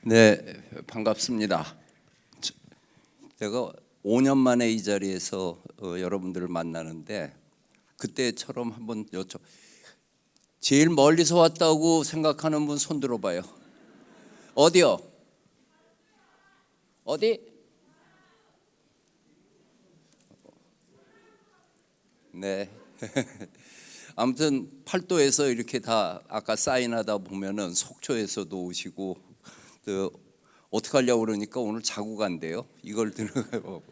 네, 반갑습니다. 제가 5년 만에 이 자리에서 여러분들을 만나는데 그때처럼 한번 제일 멀리서 왔다고 생각하는 분 손 들어봐요. 어디요? 어디? 네. 아무튼 팔도에서 이렇게 다 아까 사인하다 보면은 속초에서도 오시고 또 어떻게 하려고 그러니까 오늘 자고 간대요. 이걸 들어가고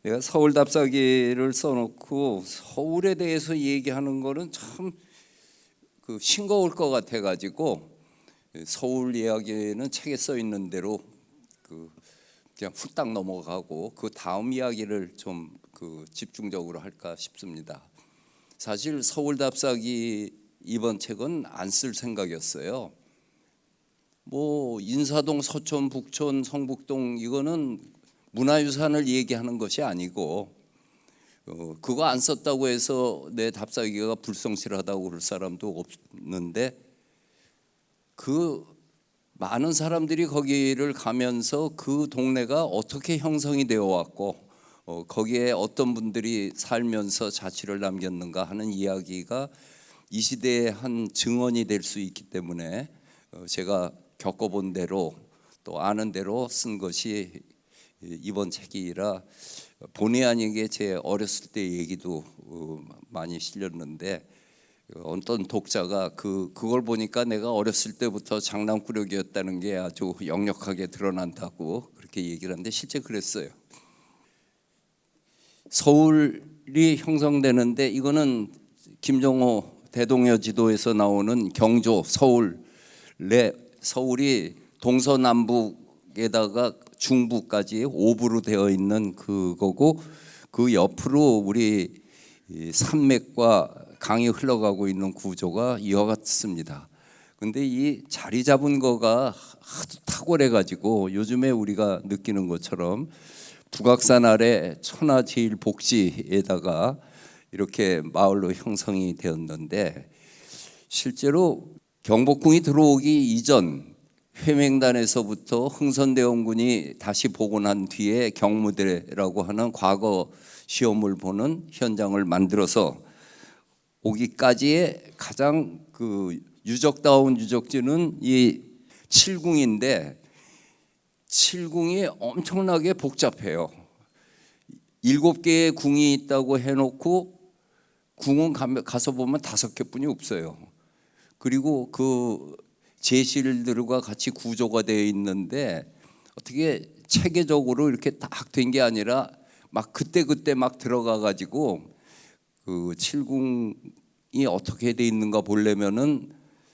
내가 서울 답사기를 써놓고 서울에 대해서 얘기하는 거는 참 싱거울 것 같아가지고 서울 이야기는 책에 써 있는 대로 그냥 훌딱 넘어가고 그 다음 이야기를 좀 집중적으로 할까 싶습니다. 사실 서울 답사기 이번 책은 안 쓸 생각이었어요. 뭐 인사동, 서촌, 북촌, 성북동 이거는 문화유산을 얘기하는 것이 아니고 그거 안 썼다고 해서 내 답사기가 불성실하다고 그럴 사람도 없는데 그 많은 사람들이 거기를 가면서 그 동네가 어떻게 형성이 되어 왔고 거기에 어떤 분들이 살면서 자취를 남겼는가 하는 이야기가 이 시대의 한 증언이 될 수 있기 때문에 제가 겪어본 대로 또 아는 대로 쓴 것이 이번 책이라 본의 아니게 제 어렸을 때 얘기도 많이 실렸는데 어떤 독자가 그걸 보니까 내가 어렸을 때부터 장난꾸러기였다는 게 아주 역력하게 드러난다고 그렇게 얘기를 하는데 실제 그랬어요. 서울이 형성되는데 이거는 김정호 대동여 지도에서 나오는 경조 서울이 동서남북에다가 중부까지 오부로 되어 있는 그거고 그 옆으로 우리 산맥과 강이 흘러가고 있는 구조가 이와 같습니다. 근데 이 자리 잡은 거가 하도 탁월해 가지고 요즘에 우리가 느끼는 것처럼 북악산 아래 천하제일복지에다가 이렇게 마을로 형성이 되었는데 실제로 경복궁이 들어오기 이전 회맹단에서부터 흥선대원군이 다시 복원한 뒤에 경무대라고 하는 과거 시험을 보는 현장을 만들어서 오기까지의 가장 유적다운 유적지는 이 칠궁인데 칠궁이 엄청나게 복잡해요. 7개의 궁이 있다고 해놓고 궁은 가서 보면 5개뿐이 없어요. 그리고 그 제실들과 같이 구조가 되어 있는데 어떻게 체계적으로 이렇게 딱 된 게 아니라 막 그때 막 들어가 가지고 그 칠궁이 어떻게 돼 있는가 보려면은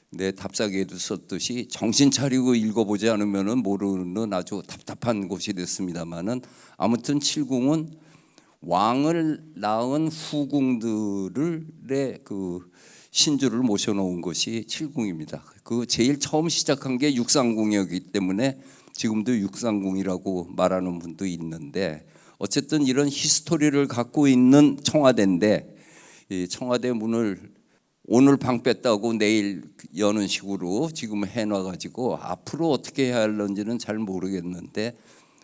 내 답사기에도 썼듯이 정신 차리고 읽어보지 않으면은 모르는 아주 답답한 곳이 됐습니다만은 아무튼 칠궁은 왕을 낳은 후궁들의 신주를 모셔놓은 것이 칠궁입니다. 그 제일 처음 시작한 게 육상궁이었기 때문에 지금도 육상궁이라고 말하는 분도 있는데 어쨌든 이런 히스토리를 갖고 있는 청와대인데 이 청와대 문을 오늘 방 뺐다고 내일 여는 식으로 지금 해놔가지고 앞으로 어떻게 해야 할런지는 잘 모르겠는데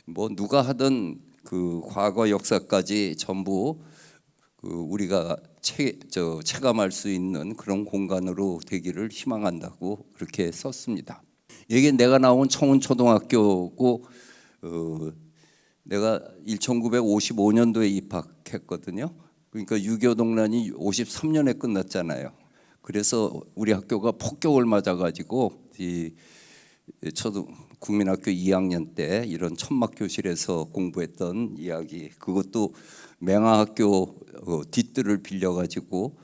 뭐 누가 하든 과거 역사까지 전부 우리가 체감할 수 있는 그런 공간으로 되기를 희망한다고 그렇게 썼습니다. 이게 내가 나온 청운초등학교고 내가 1955년도에 입학했거든요. 그러니까 6.25 동란이 53년에 끝났잖아요. 그래서 우리 학교가 폭격을 맞아가지고 저도 국민학교 2학년 때 이런 천막교실에서 공부했던 이야기, 그것도 맹하학교 뒷뜰을 빌려가지고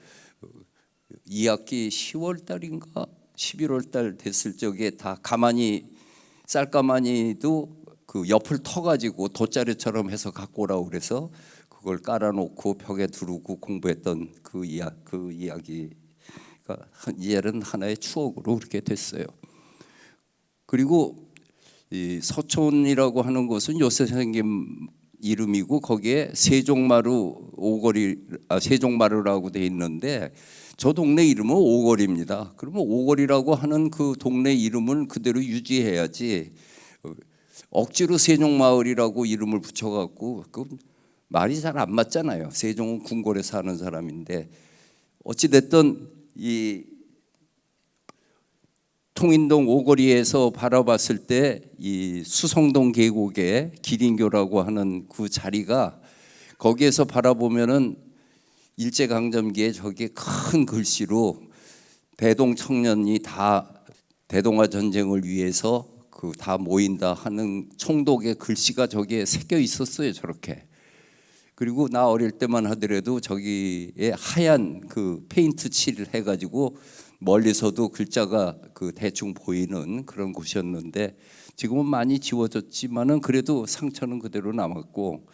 2학기 10월 달인가 11월 달 됐을 적에 다 쌀가마니도 그 옆을 터가지고 돗자리처럼 해서 갖고 오라고 그래서 그걸 깔아놓고 벽에 두르고 공부했던 그 이야기가 이제는 하나의 추억으로 그렇게 됐어요. 그리고 이 서촌이라고 하는 곳은 요새 생긴 이름이고 거기에 세종마루라고 돼 있는데 저 동네 이름은 오거리입니다. 그러면 오거리라고 하는 그 동네 이름을 그대로 유지해야지 억지로 세종마을이라고 이름을 붙여갖고 그 말이 잘 안 맞잖아요. 세종은 궁궐에 사는 사람인데 어찌 됐든 이 통인동 오거리에서 바라봤을 때 이 수성동 계곡의 기린교라고 하는 그 자리가 거기에서 바라보면은 일제강점기에 저게 큰 글씨로 대동 청년이 다 대동아 전쟁을 위해서 그 다 모인다 하는 총독의 글씨가 저기에 새겨 있었어요. 저렇게. 그리고 나 어릴 때만 하더라도 저기에 하얀 그 페인트 칠을 해가지고 멀리서도 글자가 그 대충 보이는 그런 곳이었는데 지금은 많이 지워졌지만은 그래도 상처는 그대로 남았고,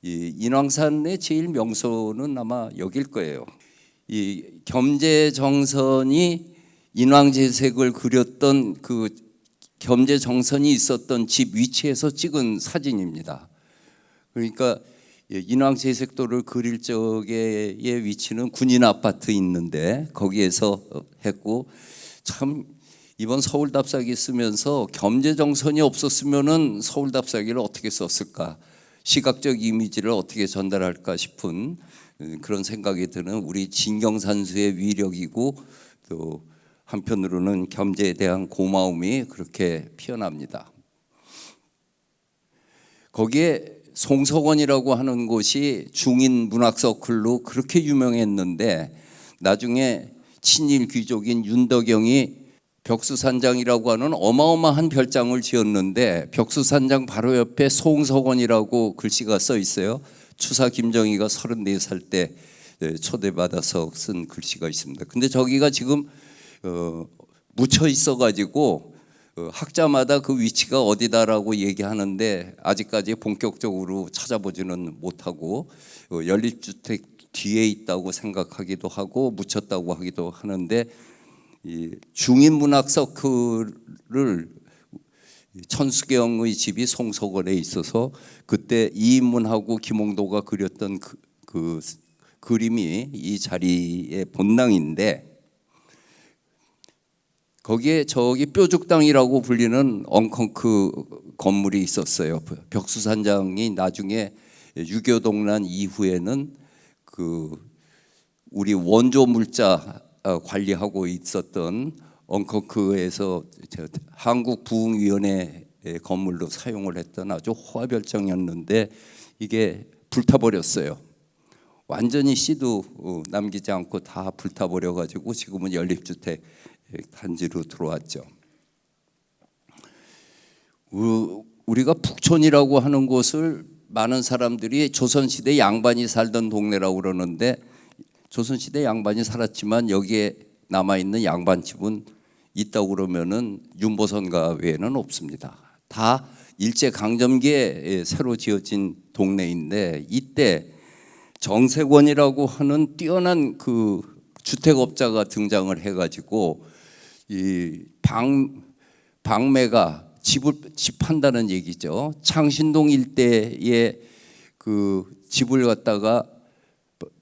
이 인왕산의 제일 명소는 아마 여길 거예요. 이 겸재정선이 인왕제색을 그렸던 그 겸재정선이 있었던 집 위치에서 찍은 사진입니다. 그러니까 인왕제색도를 그릴 적의 위치는 군인 아파트 있는데 거기에서 했고, 참 이번 서울 답사기 쓰면서 겸재정선이 없었으면은 서울 답사기를 어떻게 썼을까, 시각적 이미지를 어떻게 전달할까 싶은 그런 생각이 드는 우리 진경산수의 위력이고, 또 한편으로는 겸재에 대한 고마움이 그렇게 피어납니다. 거기에 송석원이라고 하는 곳이 중인 문학 서클로 그렇게 유명했는데 나중에 친일 귀족인 윤덕영이 벽수산장이라고 하는 어마어마한 별장을 지었는데 벽수산장 바로 옆에 송석원이라고 글씨가 써 있어요. 추사 김정희가 34살 때 초대받아서 쓴 글씨가 있습니다. 근데 저기가 지금 묻혀 있어가지고 학자마다 그 위치가 어디다라고 얘기하는데 아직까지 본격적으로 찾아보지는 못하고 연립주택 뒤에 있다고 생각하기도 하고 묻혔다고 하기도 하는데, 이 중인문학 서클을 천수경의 집이 송석원에 있어서 그때 이인문하고 김홍도가 그렸던 그 그림이 이 자리의 본당인데, 거기에 저기 뾰죽당이라고 불리는 엉컨크 건물이 있었어요. 벽수산장이 나중에 6.25 동란 이후에는 그 우리 원조 물자 관리하고 있었던 엉컨크에서 한국부흥위원회 건물로 사용을 했던 아주 호화별장이었는데 이게 불타버렸어요. 완전히 씨도 남기지 않고 다 불타버려가지고 지금은 연립주택 단지로 들어왔죠. 우리가 북촌이라고 하는 곳을 많은 사람들이 조선시대 양반이 살던 동네라고 그러는데, 조선시대 양반이 살았지만 여기에 남아있는 양반집은 있다고 그러면은 윤보선가 외에는 없습니다. 다 일제강점기에 새로 지어진 동네인데, 이때 정세권이라고 하는 뛰어난 그 주택업자가 등장을 해가지고 이 방매가 집 판다는 얘기죠. 창신동 일대에 그 집을 갖다가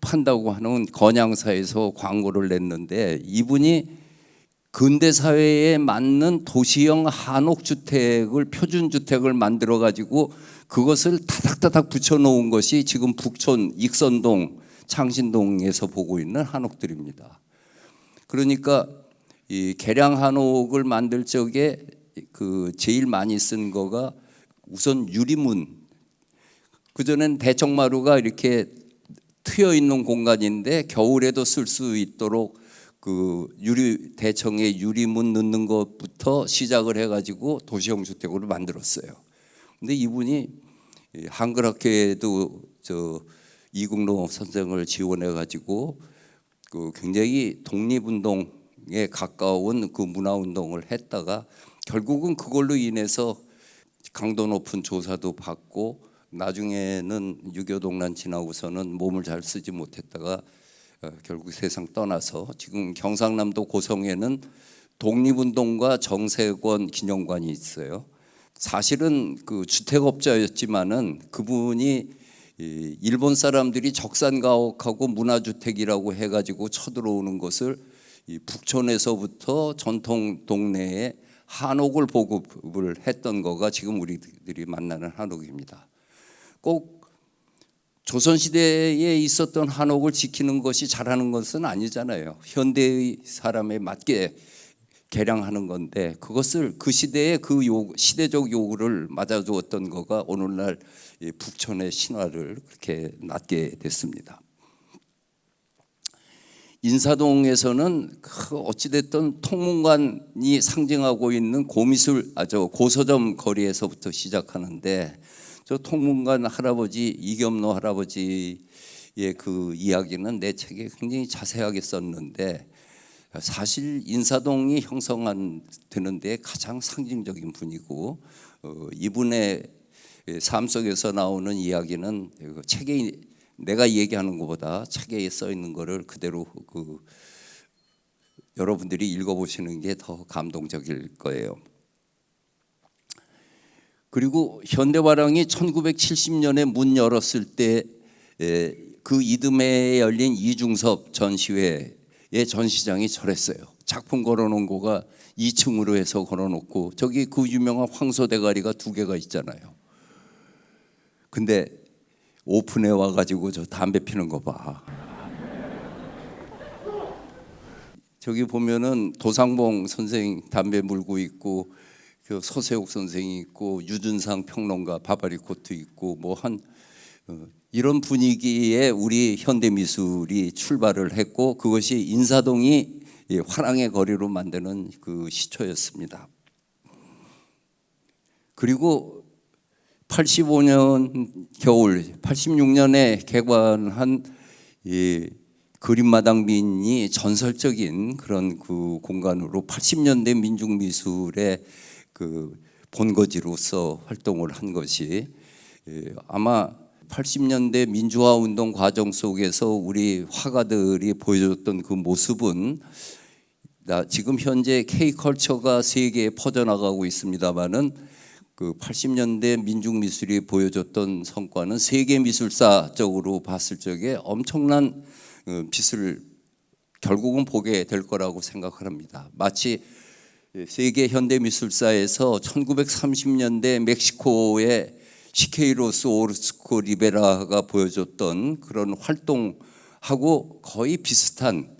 판다고 하는 건양사에서 광고를 냈는데, 이분이 근대 사회에 맞는 도시형 한옥주택을 표준주택을 만들어 가지고 그것을 타닥타닥 붙여놓은 것이 지금 북촌 익선동 창신동에서 보고 있는 한옥들입니다. 그러니까 이 개량 한옥을 만들 적에 그 제일 많이 쓴 거가 우선 유리문. 그전엔 대청마루가 이렇게 트여 있는 공간인데 겨울에도 쓸 수 있도록 그 대청에 유리문 넣는 것부터 시작을 해가지고 도시형 주택으로 만들었어요. 근데 이분이 한글학회에도 이국노 선생을 지원해가지고 그 굉장히 독립운동에 가까운 그 문화운동을 했다가 결국은 그걸로 인해서 강도 높은 조사도 받고 나중에는 6.25 동란 지나고서는 몸을 잘 쓰지 못했다가 결국 세상 떠나서 지금 경상남도 고성에는 독립운동가 정세권 기념관이 있어요. 사실은 그 주택업자였지만은 그분이 일본 사람들이 적산가옥하고 문화주택이라고 해가지고 쳐들어오는 것을 이 북촌에서부터 전통 동네에 한옥을 보급을 했던 거가 지금 우리들이 만나는 한옥입니다. 꼭 조선시대에 있었던 한옥을 지키는 것이 잘하는 것은 아니잖아요. 현대의 사람에 맞게 개량하는 건데, 그것을 그 시대의 그 시대적 요구를 맞아주었던 거가 오늘날 북촌의 신화를 그렇게 낳게 됐습니다. 인사동에서는 어찌됐든 통문관이 상징하고 있는 고서점 거리에서부터 시작하는데, 저 통문관 할아버지, 이겸로 할아버지의 그 이야기는 내 책에 굉장히 자세하게 썼는데, 사실 인사동이 형성되는 데 가장 상징적인 분이고, 이분의 삶 속에서 나오는 이야기는 책에 내가 얘기하는 것보다 책에 써 있는 거를 그대로 여러분들이 읽어보시는 게 더 감동적일 거예요. 그리고 현대화랑이 1970년에 문 열었을 때 그 이듬해에 열린 이중섭 전시회의 전시장이 저랬어요. 작품 걸어놓은 거가 2층으로 해서 걸어놓고, 저기 그 유명한 황소대가리가 2개가 있잖아요. 근데 오픈해 와가지고 저 담배 피는 거 봐. 저기 보면은 도상봉 선생 담배 물고 있고, 그 서세옥 선생이 있고, 유준상 평론가 바바리 코트 있고, 이런 분위기에 우리 현대 미술이 출발을 했고, 그것이 인사동이 화랑의 거리로 만드는 그 시초였습니다. 그리고 85년 겨울, 86년에 개관한 그림마당빈이 전설적인 그런 그 공간으로 80년대 민중미술의 그 본거지로서 활동을 한 것이, 아마 80년대 민주화 운동 과정 속에서 우리 화가들이 보여줬던 그 모습은, 지금 현재 K컬처가 세계에 퍼져나가고 있습니다마는 그 80년대 민중미술이 보여줬던 성과는 세계미술사적으로 봤을 적에 엄청난 빛을 결국은 보게 될 거라고 생각을 합니다. 마치 세계 현대미술사에서 1930년대 멕시코의 시케이로스 오르스코 리베라가 보여줬던 그런 활동하고 거의 비슷한,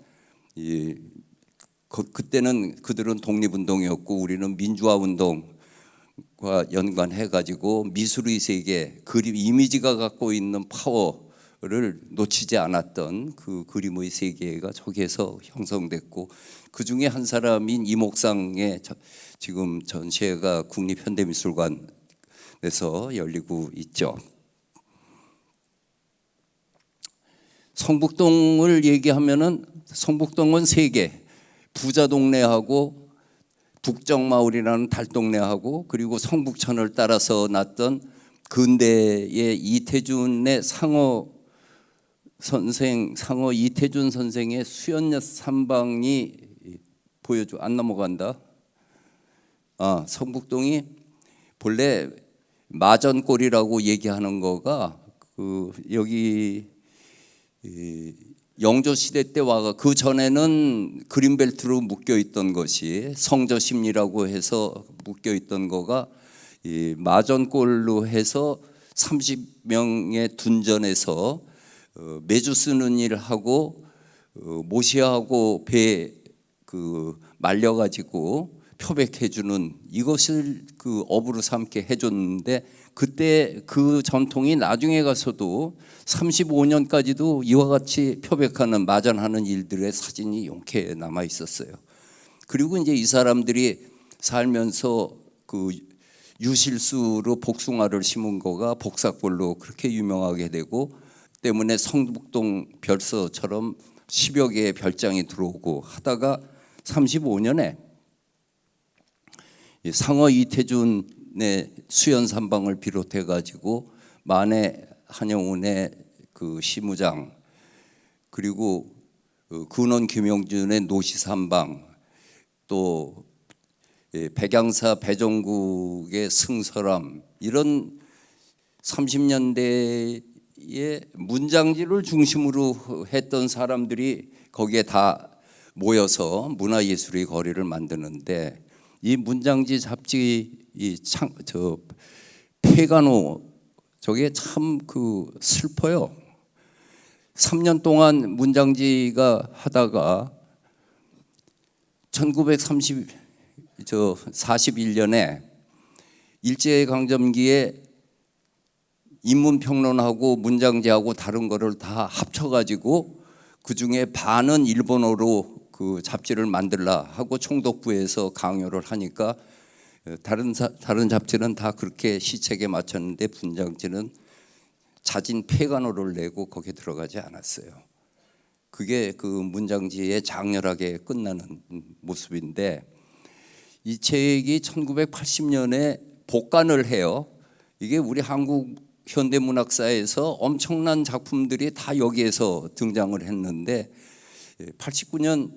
그때는 그들은 독립운동이었고 우리는 민주화운동과 연관해가지고 미술의 세계, 그림, 이미지가 갖고 있는 파워를 놓치지 않았던 그 그림의 세계가 저기에서 형성됐고, 그 중에 한 사람인 이목상의 지금 전시회가 국립현대미술관에서 열리고 있죠. 성북동을 얘기하면은 성북동은 3개, 부자 동네하고 북정마을이라는 달동네하고, 그리고 성북천을 따라서 났던 근대의 이태준의 상어 이태준 선생의 수연엿 삼방이 안 넘어간다. 성북동이 본래 마전골이라고 얘기하는 거가 여기 영조 시대 때 와가, 그 전에는 그린벨트로 묶여 있던 것이 성저심리라고 해서 묶여 있던 거가 마전골로 해서 30명의 둔전에서 매주 쓰는 일을 하고 모시하고 배 말려가지고 표백해주는, 이것을 그 업으로 삼게 해줬는데, 그때 그 전통이 나중에 가서도 35년까지도 이와 같이 표백하는, 마전하는 일들의 사진이 용케 남아 있었어요. 그리고 이제 이 사람들이 살면서 그 유실수로 복숭아를 심은 거가 복사골로 그렇게 유명하게 되고, 때문에 성북동 별서처럼 10여 개의 별장이 들어오고 하다가 35년에 상어 이태준의 수연삼방을 비롯해 가지고 만해 한영운의 그 시무장, 그리고 근원 김영준의 노시삼방, 또 백양사 배종국의 승설암, 이런 30년대의 문장지를 중심으로 했던 사람들이 거기에 다 모여서 문화예술의 거리를 만드는데, 이 문장지 잡지 페가노 저게 참 슬퍼요. 3년 동안 문장지가 하다가 1941년에 일제강점기에 인문평론하고 문장지하고 다른 거를 다 합쳐가지고 그 중에 반은 일본어로 그 잡지를 만들라 하고 총독부에서 강요를 하니까 다른 잡지는 다 그렇게 시책에 맞췄는데 문장지는 자진 폐간호를 내고 거기에 들어가지 않았어요. 그게 그 문장지의 장렬하게 끝나는 모습인데 이 책이 1980년에 복간을 해요. 이게 우리 한국 현대문학사에서 엄청난 작품들이 다 여기에서 등장을 했는데 89년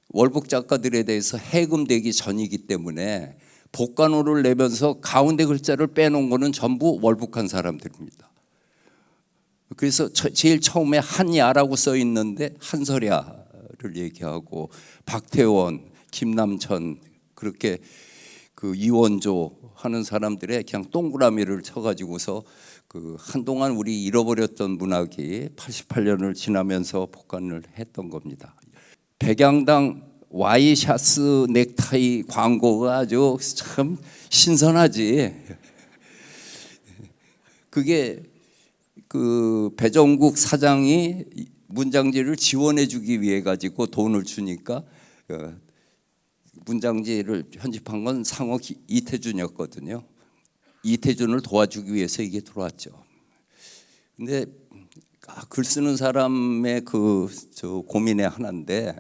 월북 작가들에 대해서 해금되기 전이기 때문에 복간호를 내면서 가운데 글자를 빼놓은 거는 전부 월북한 사람들입니다. 그래서 제일 처음에 한야라고 써 있는데 한설야를 얘기하고 박태원, 김남천 그렇게 그 이원조 하는 사람들의 그냥 동그라미를 쳐가지고서 한동안 우리 잃어버렸던 문학이 88년을 지나면서 복간을 했던 겁니다. 백양당 와이셔츠 넥타이 광고가 아주 참 신선하지. 그게 그 배정국 사장이 문장지를 지원해주기 위해 가지고 돈을 주니까 문장지를 편집한 건 상호 이태준이었거든요. 이태준을 도와주기 위해서 이게 들어왔죠. 근데 글 쓰는 사람의 고민의 하나인데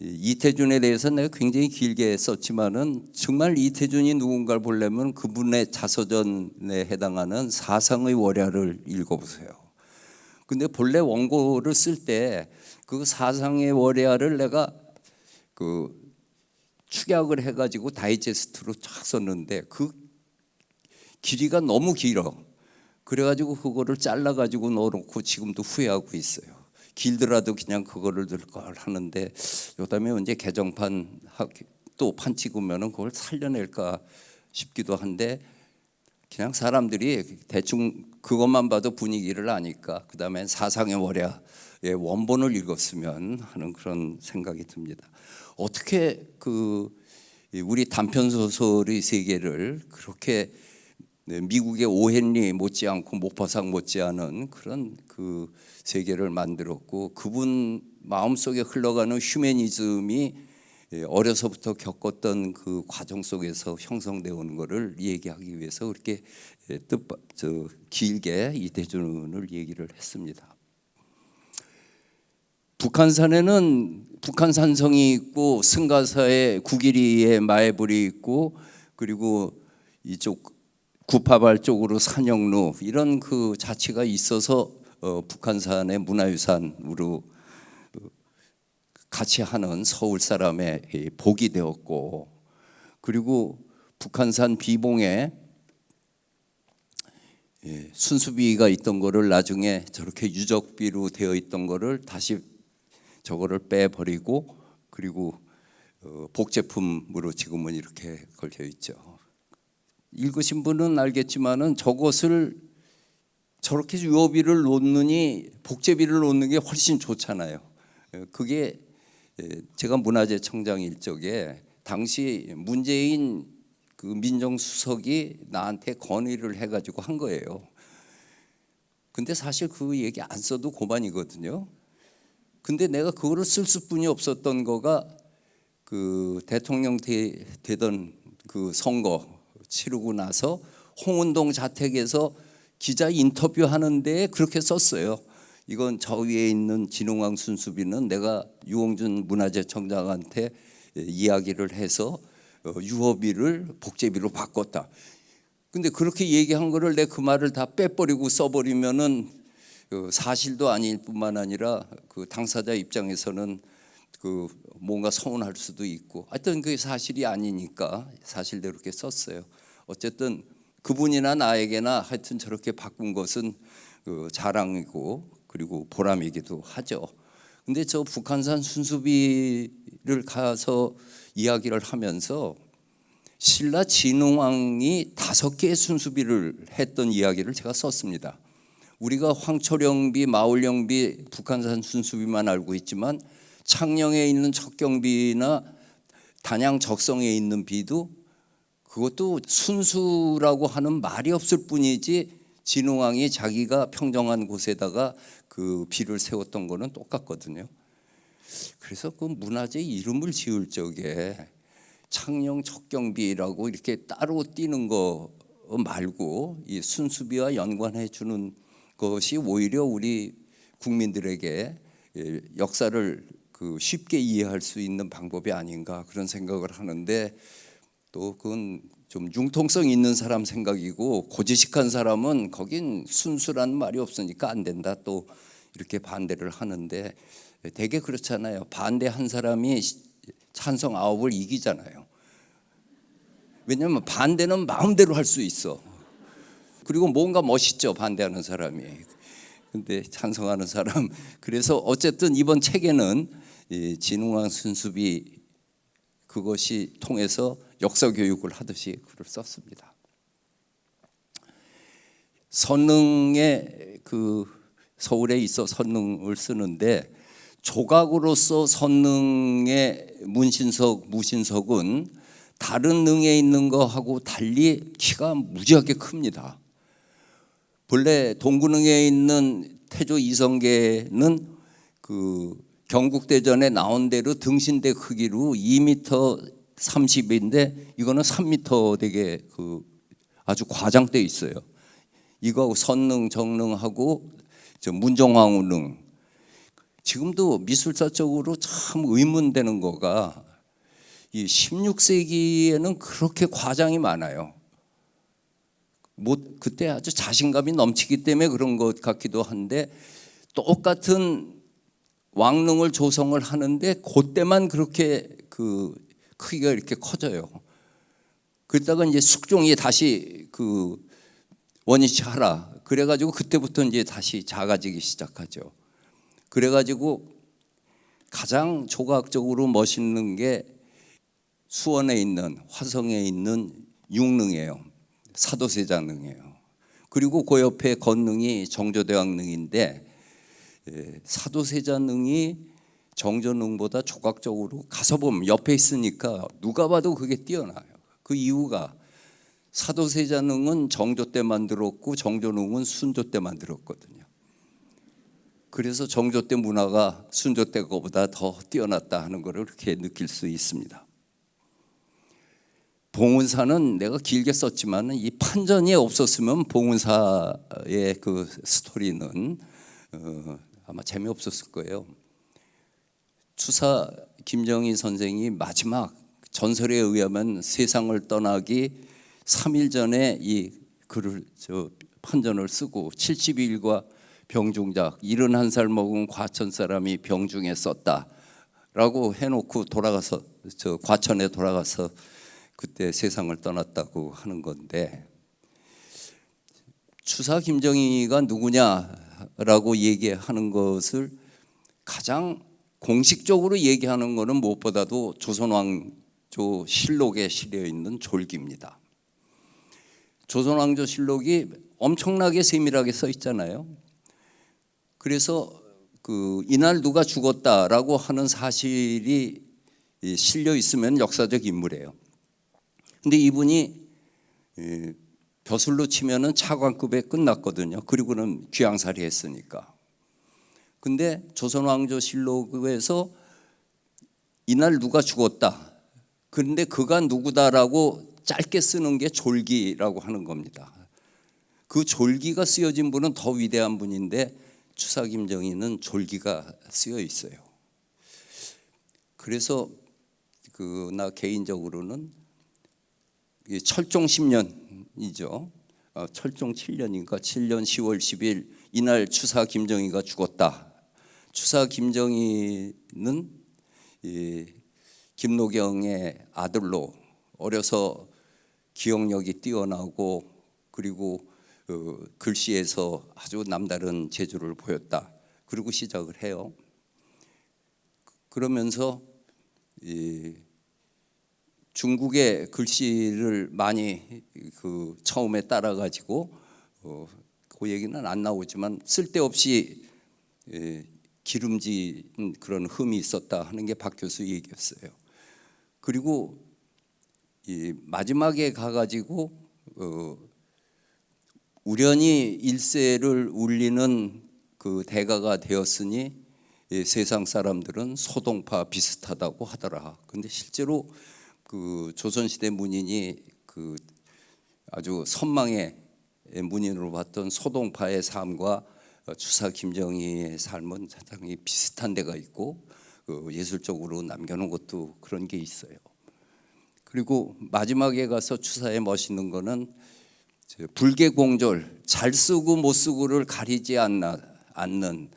이태준에 대해서 내가 굉장히 길게 썼지만은 정말 이태준이 누군가를 보려면 그분의 자서전에 해당하는 사상의 월야를 읽어보세요. 근데 본래 원고를 쓸 때 그 사상의 월야를 내가 축약을 해가지고 다이제스트로 쫙 썼는데 그 길이가 너무 길어. 그래가지고 그거를 잘라가지고 넣어놓고 지금도 후회하고 있어요. 길더라도 그냥 그거를 넣을 걸 하는데 요다음에 언제 개정판 또 판 찍으면은 그걸 살려낼까 싶기도 한데 그냥 사람들이 대충 그것만 봐도 분위기를 아니까 그 다음에 사상의 월야의 원본을 읽었으면 하는 그런 생각이 듭니다. 어떻게 우리 단편 소설의 세계를 그렇게 미국의 오헨리 못지않고 목포상 못지않은 그런 세계를 만들었고 그분 마음속에 흘러가는 휴머니즘이 어려서부터 겪었던 그 과정 속에서 형성되어 오는 것을 얘기하기 위해서 그렇게 길게 이태준을 얘기를 했습니다. 북한산에는 북한산성이 있고 승가사에 구기리에 마애불이 있고 그리고 이쪽 구파발 쪽으로 산영루 이런 자치가 있어서 북한산의 문화유산으로 같이 하는 서울 사람의 복이 되었고 그리고 북한산 비봉에 순수비가 있던 거를 나중에 저렇게 유적비로 되어 있던 거를 다시 저거를 빼버리고 그리고 복제품으로 지금은 이렇게 걸려 있죠. 읽으신 분은 알겠지만은 저것을 저렇게 유효비를 놓느니 복제비를 놓는 게 훨씬 좋잖아요. 그게 제가 문화재청장일 적에 당시 문재인 민정수석이 나한테 건의를 해가지고 한 거예요. 근데 사실 그 얘기 안 써도 고만이거든요. 근데 내가 그거를 쓸 수뿐이 없었던 거가 대통령 되던 선거 치르고 나서 홍은동 자택에서 기자 인터뷰하는데 그렇게 썼어요. 이건 저 위에 있는 진흥왕 순수비는 내가 유홍준 문화재청장한테 이야기를 해서 유허비를 복제비로 바꿨다. 근데 그렇게 얘기한 거를 내 그 말을 다 빼버리고 써버리면은 사실도 아닐 뿐만 아니라 당사자 입장에서는 뭔가 서운할 수도 있고 하여튼 그게 사실이 아니니까 사실대로 이렇게 썼어요. 어쨌든 그분이나 나에게나 하여튼 저렇게 바꾼 것은 자랑이고 그리고 보람이기도 하죠. 근데 저 북한산 순수비를 가서 이야기를 하면서 신라 진흥왕이 5개의 순수비를 했던 이야기를 제가 썼습니다. 우리가 황초령비, 마울령비, 북한산 순수비만 알고 있지만 창녕에 있는 척경비나 단양 적성에 있는 비도 그것도 순수라고 하는 말이 없을 뿐이지 진흥왕이 자기가 평정한 곳에다가 그 비를 세웠던 거는 똑같거든요. 그래서 그 문화재 이름을 지을 적에 창녕 척경비라고 이렇게 따로 띄는 거 말고 이 순수비와 연관해 주는 것이 오히려 우리 국민들에게 역사를 쉽게 이해할 수 있는 방법이 아닌가 그런 생각을 하는데, 또 그건 좀 융통성 있는 사람 생각이고 고지식한 사람은 거긴 순수라는 말이 없으니까 안 된다 또 이렇게 반대를 하는데, 되게 그렇잖아요. 반대한 사람이 찬성 9을 이기잖아요. 왜냐하면 반대는 마음대로 할 수 있어. 그리고 뭔가 멋있죠, 반대하는 사람이. 근데 찬성하는 사람. 그래서 어쨌든 이번 책에는 진흥왕 순수비 그것이 통해서 역사 교육을 하듯이 글을 썼습니다. 선릉에 서울에 있어 선릉을 쓰는데, 조각으로서 선릉의 무신석은 다른 능에 있는 거하고 달리 키가 무지하게 큽니다. 본래 동구릉에 있는 태조 이성계는 경국대전에 나온 대로 등신대 크기로 2m 30인데 이거는 3m 되게 아주 과장돼 있어요. 이거하고 선릉, 정릉하고 문정왕후릉, 지금도 미술사적으로 참 의문되는 거가 이 16세기에는 그렇게 과장이 많아요. 그때 아주 자신감이 넘치기 때문에 그런 것 같기도 한데, 똑같은 왕릉을 조성을 하는데 그때만 그렇게 크기가 이렇게 커져요. 그러다가 이제 숙종이 다시 원위치 하라 그래가지고 그때부터 이제 다시 작아지기 시작하죠. 그래가지고 가장 조각적으로 멋있는 게 수원에 있는 화성에 있는 육릉이에요. 사도세자릉이에요. 그리고 그 옆에 건릉이 정조대왕릉인데, 사도세자릉이 정조릉보다 조각적으로 가서 보면 옆에 있으니까 누가 봐도 그게 뛰어나요. 그 이유가 사도세자릉은 정조 때 만들었고 정조릉은 순조 때 만들었거든요. 그래서 정조 때 문화가 순조 때 거보다 더 뛰어났다 하는 것을 이렇게 느낄 수 있습니다. 봉은사는 내가 길게 썼지만 이 판전이 없었으면 봉은사의 그 스토리는 아마 재미없었을 거예요. 추사 김정희 선생이 마지막 전설에 의하면 세상을 떠나기 3일 전에 이 글을 판전을 쓰고 72일과 병중작 71살 먹은 과천 사람이 병중에 썼다라고 해놓고 돌아가서 과천에 돌아가서 그때 세상을 떠났다고 하는 건데, 추사 김정희가 누구냐라고 얘기하는 것을 가장 공식적으로 얘기하는 것은 무엇보다도 조선왕조 실록에 실려 있는 졸기입니다. 조선왕조 실록이 엄청나게 세밀하게 써 있잖아요. 그래서 이날 누가 죽었다라고 하는 사실이 실려 있으면 역사적 인물이에요. 근데 이분이 벼슬로 치면은 차관급에 끝났거든요. 그리고는 귀양살이 했으니까. 근데 조선왕조실록에서 이날 누가 죽었다. 그런데 그가 누구다라고 짧게 쓰는 게 졸기라고 하는 겁니다. 그 졸기가 쓰여진 분은 더 위대한 분인데 추사 김정희는 졸기가 쓰여 있어요. 그래서 나 개인적으로는 철종 10년이죠. 철종 7년인가 7년 10월 10일 이날 추사 김정희가 죽었다. 추사 김정희는 김노경의 아들로 어려서 기억력이 뛰어나고 그리고 글씨에서 아주 남다른 재주를 보였다. 그리고 시작을 해요. 그러면서 이 중국의 글씨를 많이 처음에 따라가지고 그 얘기는 안 나오지만 쓸데없이 기름진 그런 흠이 있었다 하는 게 박 교수 얘기였어요. 그리고 이 마지막에 가가지고 우연히 일세를 울리는 그 대가가 되었으니 세상 사람들은 소동파 비슷하다고 하더라. 근데 실제로 그 조선시대 문인이 그 아주 선망의 문인으로 봤던 소동파의 삶과 추사 김정희의 삶은 상당히 비슷한 데가 있고 예술적으로 남겨놓은 것도 그런 게 있어요. 그리고 마지막에 가서 추사에 멋있는 거는 불계공졸, 잘 쓰고 못 쓰고를 가리지 않는,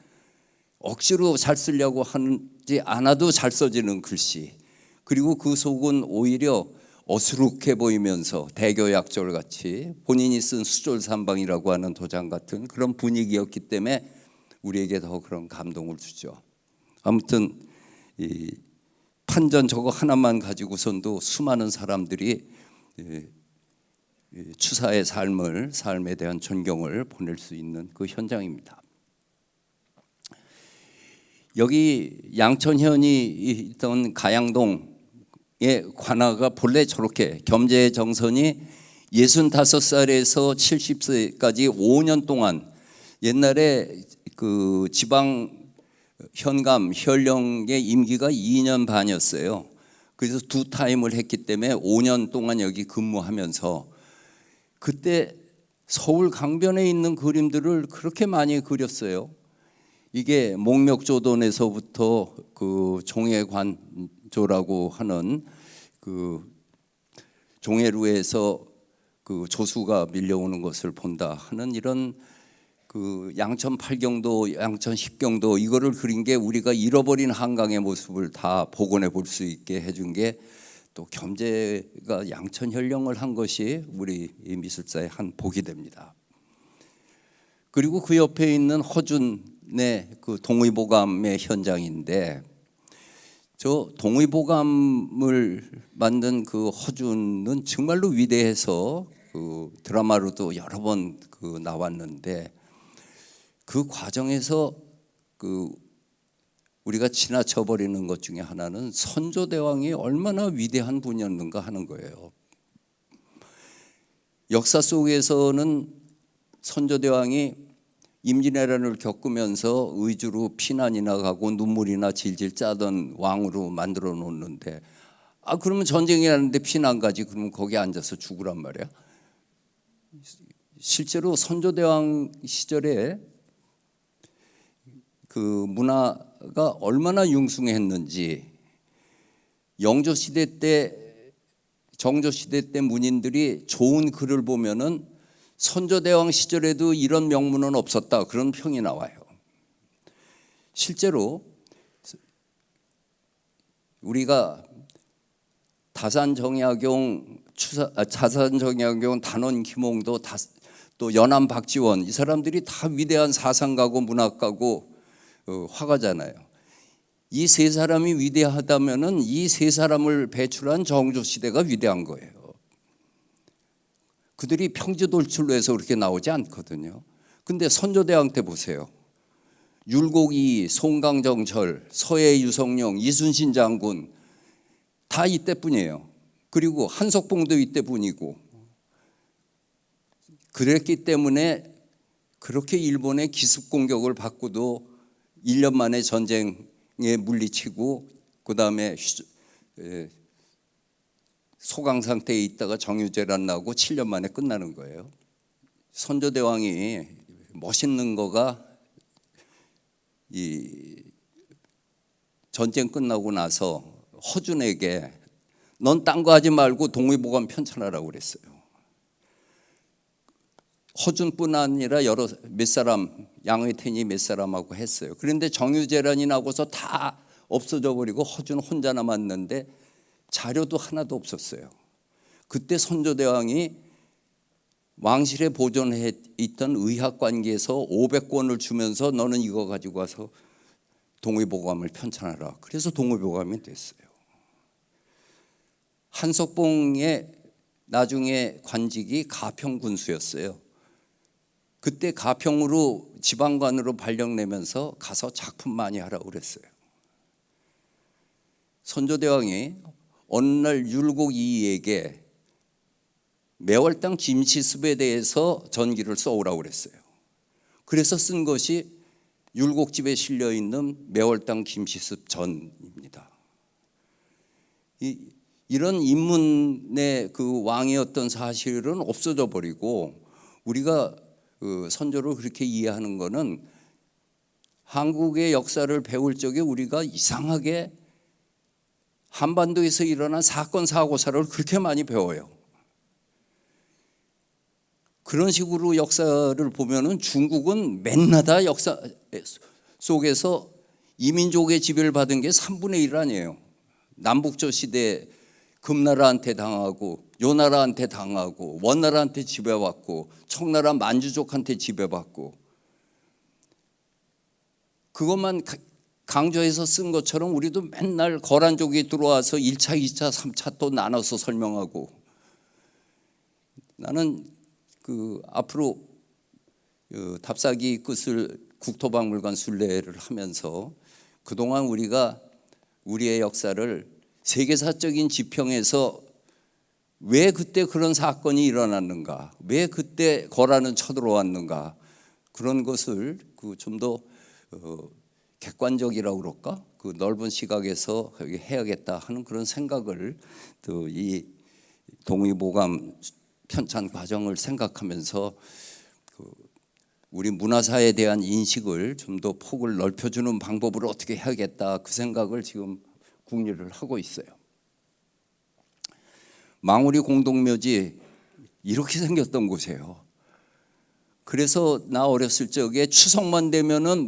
억지로 잘 쓰려고 하지 않아도 잘 써지는 글씨, 그리고 그 속은 오히려 어수룩해 보이면서 대교약절 같이 본인이 쓴 수졸산방이라고 하는 도장 같은 그런 분위기였기 때문에 우리에게 더 그런 감동을 주죠. 아무튼 이 판전 저거 하나만 가지고선도 수많은 사람들이 추사의 삶에 대한 존경을 보낼 수 있는 그 현장입니다. 여기 양천현이 있던 가양동의 관아가 본래 저렇게 겸재정선이 65살에서 70세까지 5년 동안, 옛날에 그 지방 현감 현령의 임기가 2년 반이었어요. 그래서 2타임을 했기 때문에 5년 동안 여기 근무하면서 그때 서울 강변에 있는 그림들을 그렇게 많이 그렸어요. 이게 목멱조돈에서부터 그 종해관조라고 하는 그 종해루에서 그 조수가 밀려오는 것을 본다 하는 이런 그 양천 8경도, 양천 10경도 이거를 그린 게 우리가 잃어버린 한강의 모습을 다 복원해 볼 수 있게 해준 게 또 겸재가 양천 현령을 한 것이 우리 이 미술사의 한 복이 됩니다. 그리고 그 옆에 있는 허준의 그 동의보감의 현장인데, 저 동의보감을 만든 그 허준은 정말로 위대해서 그 드라마로도 여러 번 그 나왔는데, 그 과정에서 그 우리가 지나쳐 버리는 것 중에 하나는 선조대왕이 얼마나 위대한 분이었는가 하는 거예요. 역사 속에서는 선조대왕이 임진왜란을 겪으면서 의주로 피난이나 가고 눈물이나 질질 짜던 왕으로 만들어 놓는데, 그러면 전쟁이 나는데 피난 가지, 그러면 거기 앉아서 죽으란 말이야. 실제로 선조대왕 시절에 그 문화가 얼마나 융숭했는지, 영조시대 때, 정조시대 때 문인들이 좋은 글을 보면은 선조대왕 시절에도 이런 명문은 없었다, 그런 평이 나와요. 실제로 우리가 다산정약용, 자산정약용, 단원기몽도, 또 연암 박지원, 이 사람들이 다 위대한 사상가고 문학가고 화가잖아요. 이 세 사람이 위대하다면은 이 세 사람을 배출한 정조시대가 위대한 거예요. 그들이 평지돌출로 해서 그렇게 나오지 않거든요. 근데 선조대왕 때 보세요. 율곡이, 송강정철, 서해 유성룡, 이순신 장군 다 이때뿐이에요. 그리고 한석봉도 이때뿐이고, 그랬기 때문에 그렇게 일본의 기습 공격을 받고도 1년 만에 전쟁에 물리치고, 그 다음에 소강 상태에 있다가 정유재란 나고 7년 만에 끝나는 거예요. 선조대왕이 멋있는 거가, 이 전쟁 끝나고 나서 허준에게 넌 딴 거 하지 말고 동의보감 편찬하라고 그랬어요. 허준뿐 아니라 몇 사람, 양의태니 몇 사람하고 했어요. 그런데 정유재란이 나고서 다 없어져 버리고 허준 혼자 남았는데 자료도 하나도 없었어요. 그때 선조대왕이 왕실에 보존해 있던 의학관계에서 500권을 주면서 너는 이거 가지고 와서 동의보감을 편찬하라. 그래서 동의보감이 됐어요. 한석봉의 나중에 관직이 가평군수였어요. 그때 가평으로 지방관으로 발령내면서 가서 작품 많이 하라고 그랬어요. 선조대왕이 어느 날 율곡이에게 매월당 김시습에 대해서 전기를 써오라고 그랬어요. 그래서 쓴 것이 율곡집에 실려 있는 매월당 김시습 전입니다. 이런 인문의 그 왕이었던 사실은 없어져 버리고 우리가 그 선조를 그렇게 이해하는 것은 한국의 역사를 배울 적에 우리가 이상하게 한반도에서 일어난 사건 사고사를 그렇게 많이 배워요. 그런 식으로 역사를 보면은 중국은 맨나다 역사 속에서 이민족의 지배를 받은 게 3분의 1 아니에요. 남북조 시대 금나라한테 당하고 요나라한테 당하고 원나라한테 지배받고 청나라 만주족한테 지배받고 그것만 강조해서 쓴 것처럼 우리도 맨날 거란족이 들어와서 1차, 2차, 3차 또 나눠서 설명하고 나는 그 앞으로 답사기 끝을 국토박물관 순례를 하면서 그동안 우리가 우리의 역사를 세계사적인 지평에서 왜 그때 그런 사건이 일어났는가, 왜 그때 거란은 쳐들어왔는가 그런 것을 좀 더 객관적이라고 그럴까? 그 넓은 시각에서 해야겠다 하는 그런 생각을 또 이 동의보감 편찬 과정을 생각하면서 우리 문화사에 대한 인식을 좀 더 폭을 넓혀주는 방법으로 어떻게 해야겠다 그 생각을 지금 궁리를 하고 있어요. 망우리 공동묘지 이렇게 생겼던 곳이에요. 그래서 나 어렸을 적에 추석만 되면은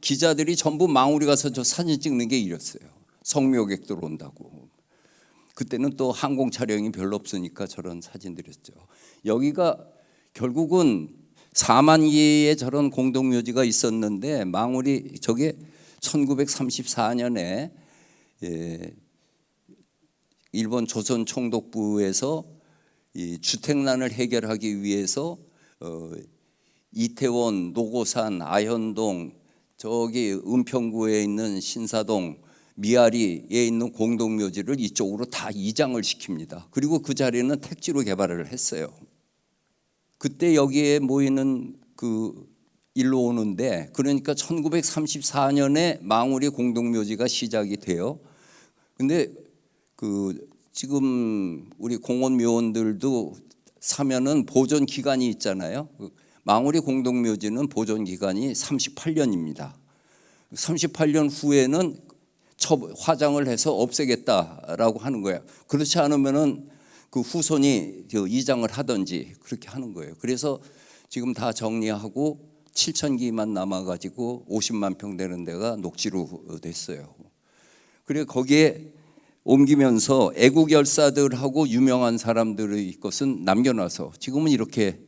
기자들이 전부 망우리 가서 저 사진 찍는 게 이랬어요. 성묘객들 온다고. 그때는 또 항공 촬영이 별로 없으니까 저런 사진들이었죠. 여기가 결국은 4만 개의 저런 공동묘지가 있었는데 망우리 저게 1934년에 일본 조선 총독부에서 이 주택난을 해결하기 위해서 이태원, 노고산, 아현동, 저기 은평구에 있는 신사동, 미아리에 있는 공동묘지를 이쪽으로 다 이장을 시킵니다. 그리고 그 자리는 택지로 개발을 했어요. 그때 여기에 모이는 그 일로 오는데 그러니까 1934년에 망우리 공동묘지가 시작이 돼요. 근데 그 지금 우리 공원 묘원들도 사면은 보존 기간이 있잖아요. 망우리 공동묘지는 보존 기간이 38년입니다. 38년 후에는 화장을 해서 없애겠다라고 하는 거예요. 그렇지 않으면은 그 후손이 이장을 하든지 그렇게 하는 거예요. 그래서 지금 다 정리하고 7,000기만 남아가지고 50만 평 되는 데가 녹지로 됐어요. 그리고 거기에 옮기면서 애국 열사들하고 유명한 사람들의 것은 남겨놔서 지금은 이렇게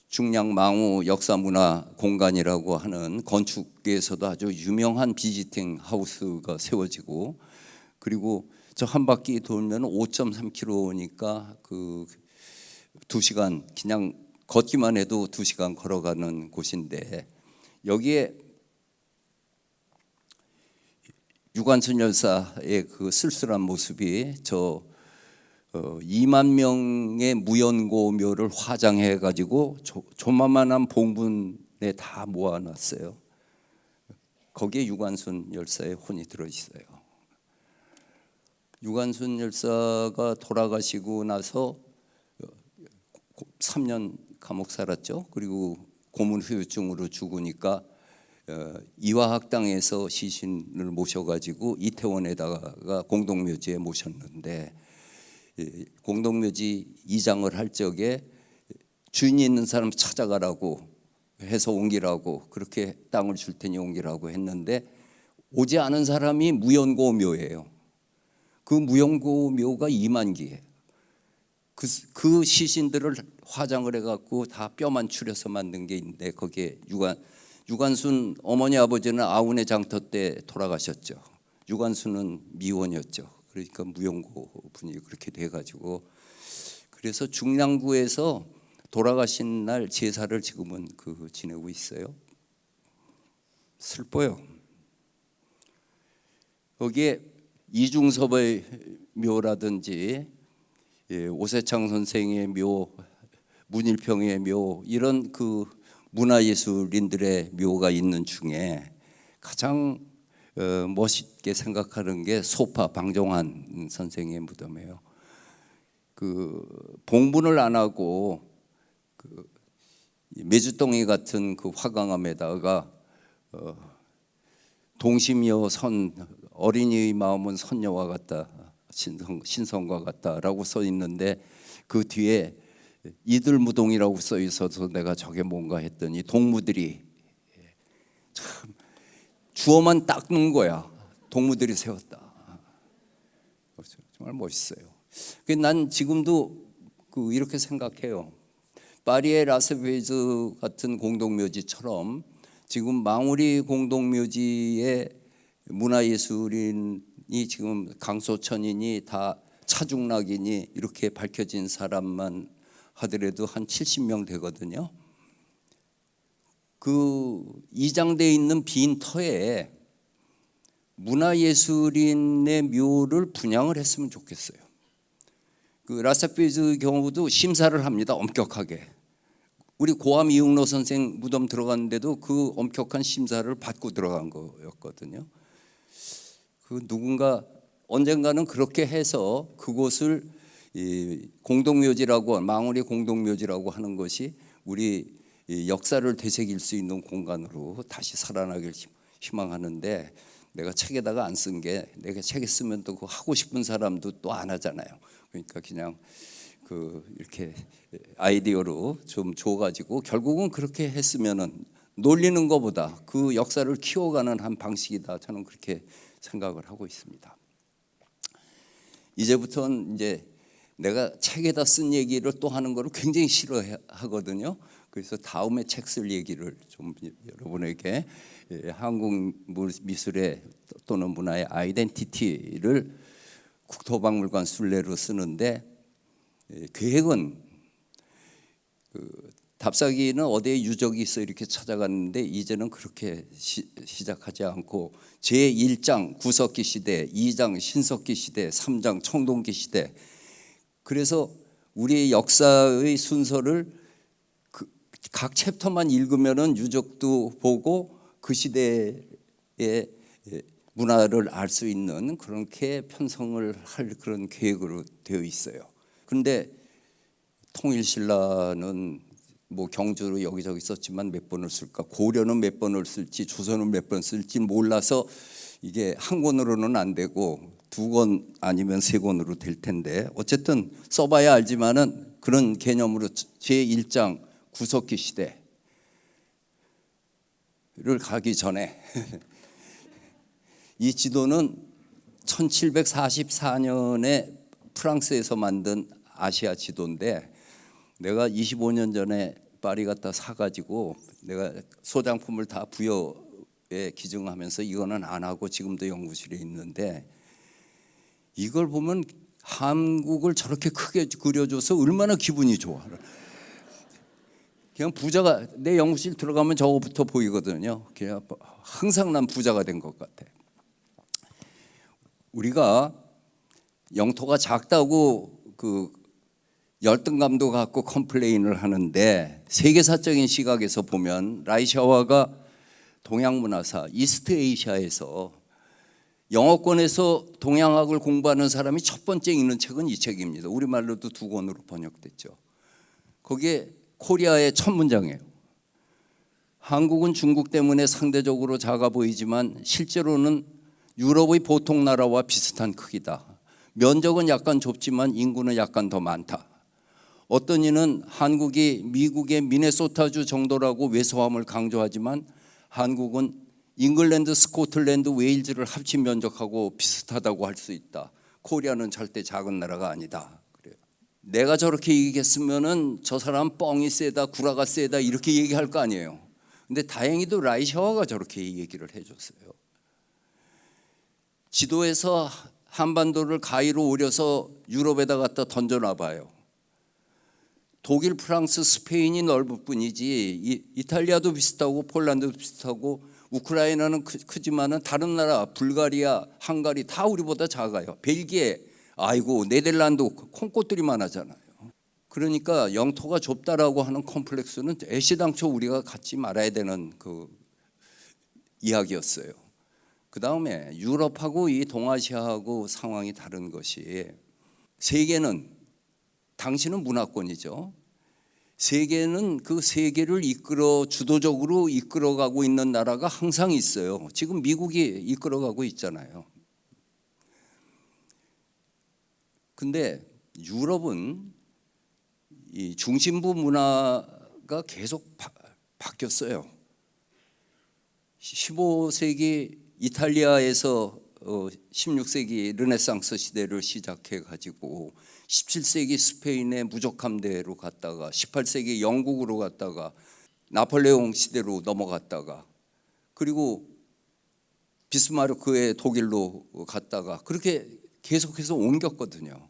중량 망우 역사문화 공간이라고 하는 건축계에서도 아주 유명한 비지팅 하우스가 세워지고 그리고 저 한 바퀴 돌면 5.3km니까 그 2시간 그냥 걷기만 해도 2시간 걸어가는 곳인데 여기에 유관순 열사의 그 쓸쓸한 모습이 저 2만 명의 무연고 묘를 화장해 가지고 조만한 봉분에 다 모아놨어요. 거기에 유관순 열사의 혼이 들어 있어요. 유관순 열사가 돌아가시고 나서 3년 감옥 살았죠. 그리고 고문 후유증으로 죽으니까 이화학당에서 시신을 모셔가지고 이태원에다가 공동묘지에 모셨는데 공동묘지 이장을 할 적에 주인이 있는 사람 찾아가라고 해서 옮기라고 그렇게 땅을 줄 테니 옮기라고 했는데 오지 않은 사람이 무연고묘예요. 그 무연고묘가 2만 기예요. 그 시신들을 화장을 해갖고 다 뼈만 추려서 만든 게 있는데 거기에 유관순 어머니 아버지는 아우네 장터 때 돌아가셨죠. 유관순은 미혼이었죠. 그러니까 무용고 분이 그렇게 돼가지고, 그래서 중랑구에서 돌아가신 날 제사를 지금은 지내고 있어요. 슬퍼요. 거기에 이중섭의 묘라든지 오세창 선생의 묘, 문일평의 묘, 이런 문화예술인들의 묘가 있는 중에 가장 멋있게 생각하는 게 소파 방종환 선생의 무덤이에요. 봉분을 안 하고 메주덩이 같은 화강암에다가 동심여 선, 어린이의 마음은 선녀와 같다, 신성과 같다라고 써 있는데 그 뒤에 이들무동이라고 써 있어서 내가 저게 뭔가 했더니 동무들이 참 주어만 닦는 거야. 동무들이 세웠다. 정말 멋있어요. 난 지금도 이렇게 생각해요. 파리의 라스베이즈 같은 공동묘지처럼 지금 망우리 공동묘지의 문화예술인이 지금 강소천이니 다 차중락이니 이렇게 밝혀진 사람만 하더라도 한 70명 되거든요. 이장되어 있는 빈 터에 문화예술인의 묘를 분양을 했으면 좋겠어요. 라스베이즈 경우도 심사를 합니다. 엄격하게. 우리 고암 이응로 선생 무덤 들어갔는데도 그 엄격한 심사를 받고 들어간 거였거든요. 누군가 언젠가는 그렇게 해서 그곳을 공동묘지라고, 망우리 공동묘지라고 하는 것이 우리 역사를 되새길 수 있는 공간으로 다시 살아나길 희망하는데, 내가 책에다가 안 쓴 게, 내가 책에 쓰면 또 하고 싶은 사람도 또 안 하잖아요. 그러니까 그냥 이렇게 아이디어로 좀 줘가지고, 결국은 그렇게 했으면은 놀리는 것보다 그 역사를 키워가는 한 방식이다, 저는 그렇게 생각을 하고 있습니다. 이제부터는 이제 내가 책에다 쓴 얘기를 또 하는 거를 굉장히 싫어하거든요. 그래서 다음에 책 쓸 얘기를 좀 여러분에게 한국 미술의 또는 문화의 아이덴티티를 국토박물관 순례로 쓰는데, 계획은 답사기는 어디에 유적이 있어 이렇게 찾아갔는데, 이제는 그렇게 시작하지 않고 제1장 구석기 시대, 2장 신석기 시대, 3장 청동기 시대, 그래서 우리의 역사의 순서를 각 챕터만 읽으면은 유적도 보고 그 시대의 문화를 알 수 있는 그렇게 편성을 할 그런 계획으로 되어 있어요. 그런데 통일신라는 경주로 여기저기 썼지만 몇 번을 쓸까? 고려는 몇 번을 쓸지, 조선은 몇 번 쓸지 몰라서 이게 한 권으로는 안 되고 2권 아니면 3권으로 될 텐데, 어쨌든 써봐야 알지만은 그런 개념으로 제1장 구석기 시대를 가기 전에 이 지도는 1744년에 프랑스에서 만든 아시아 지도인데, 내가 25년 전에 파리 갔다 사가지고 내가 소장품을 다 부여에 기증하면서 이거는 안 하고 지금도 연구실에 있는데, 이걸 보면 한국을 저렇게 크게 그려줘서 얼마나 기분이 좋아. 그냥 부자가, 내 연구실 들어가면 저거부터 보이거든요. 그냥 항상 난 부자가 된 것 같아. 우리가 영토가 작다고 열등감도 갖고 컴플레인을 하는데, 세계사적인 시각에서 보면 라이샤와가 동양문화사 이스트 에이시아에서 영어권에서 동양학을 공부하는 사람이 첫 번째 읽는 책은 이 책입니다. 우리말로도 2권으로 번역됐죠. 거기에 코리아의 첫 문장이에요. 한국은 중국 때문에 상대적으로 작아 보이지만 실제로는 유럽의 보통 나라와 비슷한 크기다. 면적은 약간 좁지만 인구는 약간 더 많다. 어떤 이는 한국이 미국의 미네소타주 정도라고 왜소함을 강조하지만 한국은 잉글랜드, 스코틀랜드, 웨일즈를 합친 면적하고 비슷하다고 할 수 있다. 코리아는 절대 작은 나라가 아니다. 그래요. 내가 저렇게 얘기했으면은 저 사람 뻥이 세다, 구라가 세다 이렇게 얘기할 거 아니에요. 근데 다행히도 라이샤와가 저렇게 얘기를 해줬어요. 지도에서 한반도를 가위로 오려서 유럽에다 갖다 던져놔 봐요. 독일, 프랑스, 스페인이 넓을 뿐이지 이탈리아도 비슷하고 폴란드도 비슷하고 우크라이나는 크지만은 다른 나라 불가리아, 헝가리 다 우리보다 작아요. 벨기에, 아이고 네덜란드 콩꽃들이만 하잖아요. 그러니까 영토가 좁다라고 하는 컴플렉스는 애시당초 우리가 갖지 말아야 되는 그 이야기였어요. 그 다음에 유럽하고 이 동아시아하고 상황이 다른 것이, 세계는, 당신은 문화권이죠. 세계는 그 세계를 주도적으로 이끌어가고 있는 나라가 항상 있어요. 지금 미국이 이끌어가고 있잖아요. 근데 유럽은 이 중심부 문화가 계속 바뀌었어요. 15세기 이탈리아에서 16세기 르네상스 시대를 시작해 가지고 17세기 스페인의 무적함대로 갔다가 18세기 영국으로 갔다가 나폴레옹 시대로 넘어갔다가 그리고 비스마르크의 독일로 갔다가 그렇게 계속해서 옮겼거든요.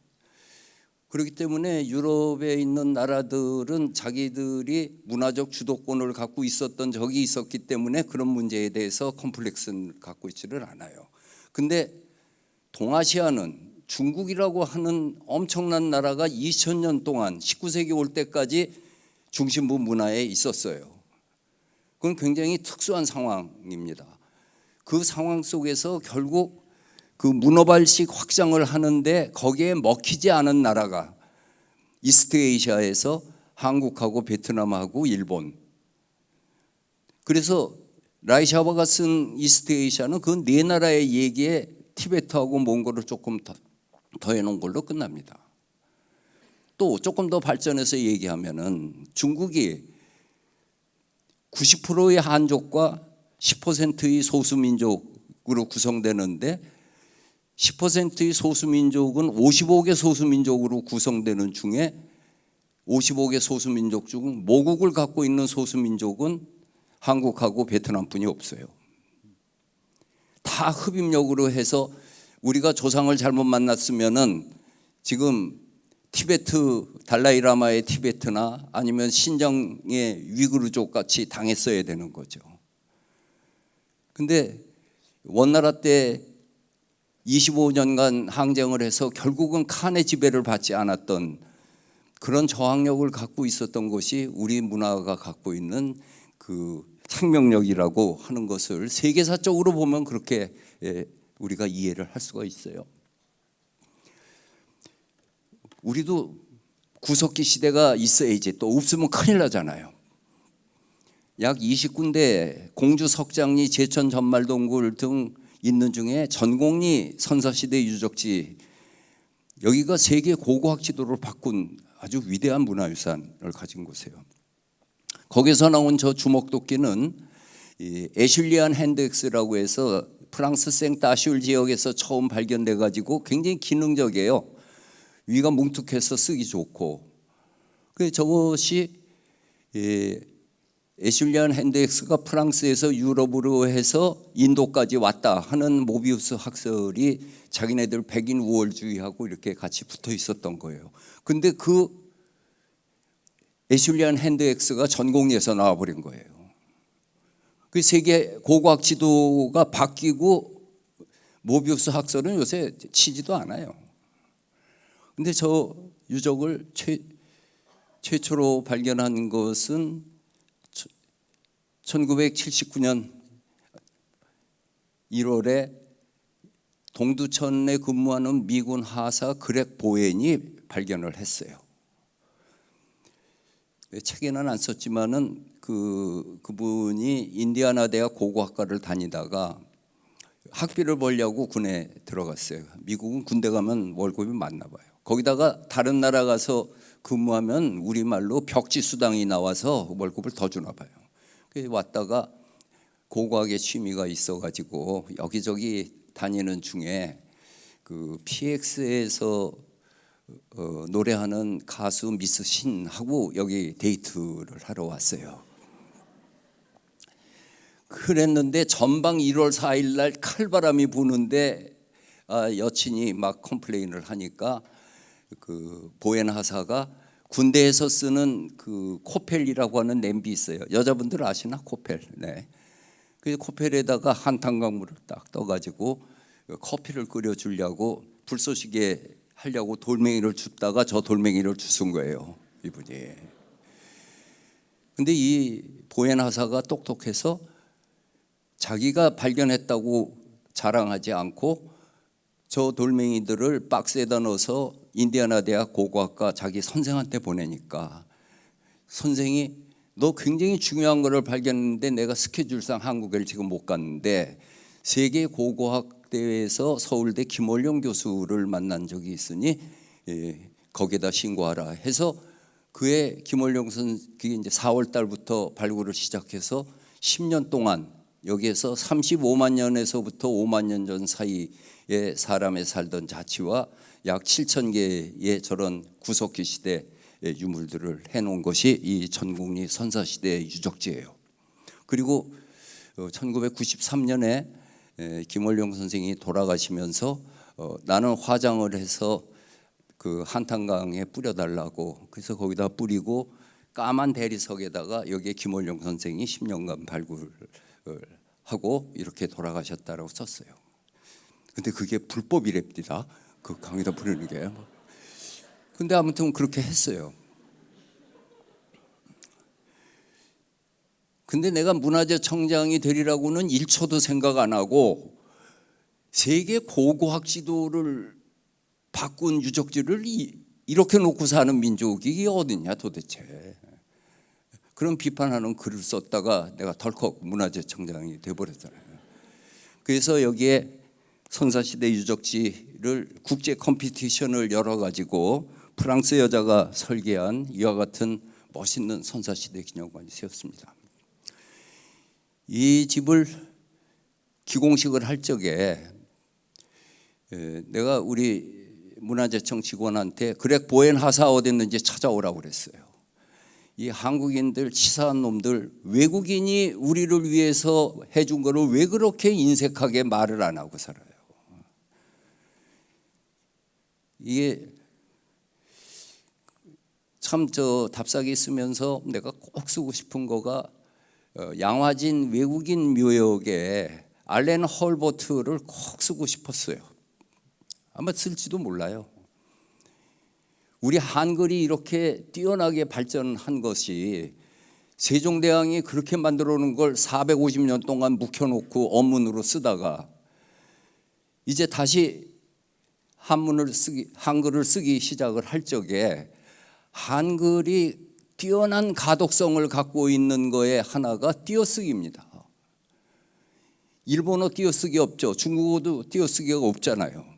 그렇기 때문에 유럽에 있는 나라들은 자기들이 문화적 주도권을 갖고 있었던 적이 있었기 때문에 그런 문제에 대해서 컴플렉스를 갖고 있지를 않아요. 근데 동아시아는 중국이라고 하는 엄청난 나라가 2000년 동안 19세기 올 때까지 중심부 문화에 있었어요. 그건 굉장히 특수한 상황입니다. 그 상황 속에서 결국 그 문어발식 확장을 하는데 거기에 먹히지 않은 나라가 이스트에이시아에서 한국하고 베트남하고 일본. 그래서 라이샤바가 쓴 이스트에이시아는 그 네 나라의 얘기에 티베트하고 몽골을 조금 더 해놓은 걸로 끝납니다. 또 조금 더 발전해서 얘기하면은 중국이 90%의 한족과 10%의 소수민족으로 구성되는데 10%의 소수민족은 55개 소수민족으로 구성되는 중에 55개 소수민족 중 모국을 갖고 있는 소수민족은 한국하고 베트남뿐이 없어요. 다 흡입력으로 해서 우리가 조상을 잘못 만났으면은 지금 티베트 달라이라마의 티베트나 아니면 신장의 위구르족 같이 당했어야 되는 거죠. 근데 원나라 때 25년간 항쟁을 해서 결국은 칸의 지배를 받지 않았던 그런 저항력을 갖고 있었던 것이 우리 문화가 갖고 있는 그 생명력이라고 하는 것을 세계사적으로 보면 그렇게 우리가 이해를 할 수가 있어요. 우리도 구석기 시대가 있어야지, 또 없으면 큰일 나잖아요. 약 20군데 공주 석장리 제천 전말동굴 등 있는 중에 전곡리 선사시대 유적지, 여기가 세계 고고학 지도를 바꾼 아주 위대한 문화유산을 가진 곳이에요. 거기서 나온 저 주먹도끼는 에슐리안 핸드엑스라고 해서 프랑스 생따슈르 지역에서 처음 발견돼 가지고 굉장히 기능적이에요. 위가 뭉툭해서 쓰기 좋고. 저것이 에슐리안 핸드엑스가 프랑스에서 유럽으로 해서 인도까지 왔다 하는 모비우스 학설이 자기네들 백인 우월주의하고 이렇게 같이 붙어 있었던 거예요. 근데 그 에슐리안 핸드엑스가 전곡리에서 나와버린 거예요. 그 세계 고고학 지도가 바뀌고 모비우스 학설은 요새 치지도 않아요. 근데 저 유적을 최초로 발견한 것은 1979년 1월에 동두천에 근무하는 미군 하사 그렉 보웬이 발견을 했어요. 책에는 안 썼지만은 그분이 인디아나 대학 고고학과를 다니다가 학비를 벌려고 군에 들어갔어요. 미국은 군대 가면 월급이 많나 봐요. 거기다가 다른 나라 가서 근무하면 우리말로 벽지수당이 나와서 월급을 더 주나 봐요. 왔다가 고고학의 취미가 있어가지고 여기저기 다니는 중에 그 PX에서 노래하는 가수 미스 신하고 여기 데이트를 하러 왔어요. 그랬는데 전방 1월 4일 날 칼바람이 부는데 여친이 막 컴플레인을 하니까 그 보엔 하사가 군대에서 쓰는 그 코펠이라고 하는 냄비 있어요. 여자분들 아시나? 코펠. 네. 그 코펠에다가 한탄강물을 딱 떠가지고 커피를 끓여주려고 불쏘시개 하려고 돌멩이를 줍다가 저 돌멩이를 주운 거예요, 이분이. 근데 이 보엔 하사가 똑똑해서 자기가 발견했다고 자랑하지 않고 저 돌멩이들을 박스에다 넣어서 인디아나 대학 고고학과 자기 선생한테 보내니까 선생이 너 굉장히 중요한 거를 발견했는데 내가 스케줄상 한국에 지금 못 갔는데 세계 고고학 대회에서 서울대 김원룡 교수를 만난 적이 있으니 거기에다 신고하라 해서 그의 김원룡 그게 이제 4월 달부터 발굴을 시작해서 10년 동안 여기에서 35만 년에서부터 5만 년 전 사이에 사람의 살던 자치와 약 7천 개의 저런 구석기 시대 유물들을 해놓은 것이 이 전국리 선사시대의 유적지예요. 그리고 1993년에 김원룡 선생이 돌아가시면서 나는 화장을 해서 그 한탄강에 뿌려달라고 그래서 거기다 뿌리고 까만 대리석에다가 여기에 김원룡 선생이 10년간 발굴을 하고 이렇게 돌아가셨다라고 썼어요. 근데 그게 불법이랍니다. 그 강에다 뿌리는 게. 근데 아무튼 그렇게 했어요. 근데 내가 문화재청장이 되리라고는 1초도 생각 안 하고 세계 고고학 지도를 바꾼 유적지를 이렇게 놓고 사는 민족이 어딨냐 도대체. 그런 비판하는 글을 썼다가 내가 덜컥 문화재청장이 돼버렸잖아요. 그래서 여기에 선사시대 유적지를 국제 컴피티션을 열어가지고 프랑스 여자가 설계한 이와 같은 멋있는 선사시대 기념관이 세웠습니다. 이 집을 기공식을 할 적에 내가 우리 문화재청 직원한테 그렉 보엔 하사 어디 있는지 찾아오라고 그랬어요. 이 한국인들 치사한 놈들 외국인이 우리를 위해서 해준 거를 왜 그렇게 인색하게 말을 안 하고 살아요. 이게 참 저 답사기 쓰면서 내가 꼭 쓰고 싶은 거가 양화진 외국인 묘역에 알렌 헐버트를 꼭 쓰고 싶었어요. 아마 쓸지도 몰라요. 우리 한글이 이렇게 뛰어나게 발전한 것이 세종대왕이 그렇게 만들어 놓은 걸 450년 동안 묵혀놓고 언문으로 쓰다가 이제 다시 한글을 쓰기 시작을 할 적에 한글이 뛰어난 가독성을 갖고 있는 거에 하나가 띄어쓰기입니다. 일본어 띄어쓰기 없죠. 중국어도 띄어쓰기가 없잖아요.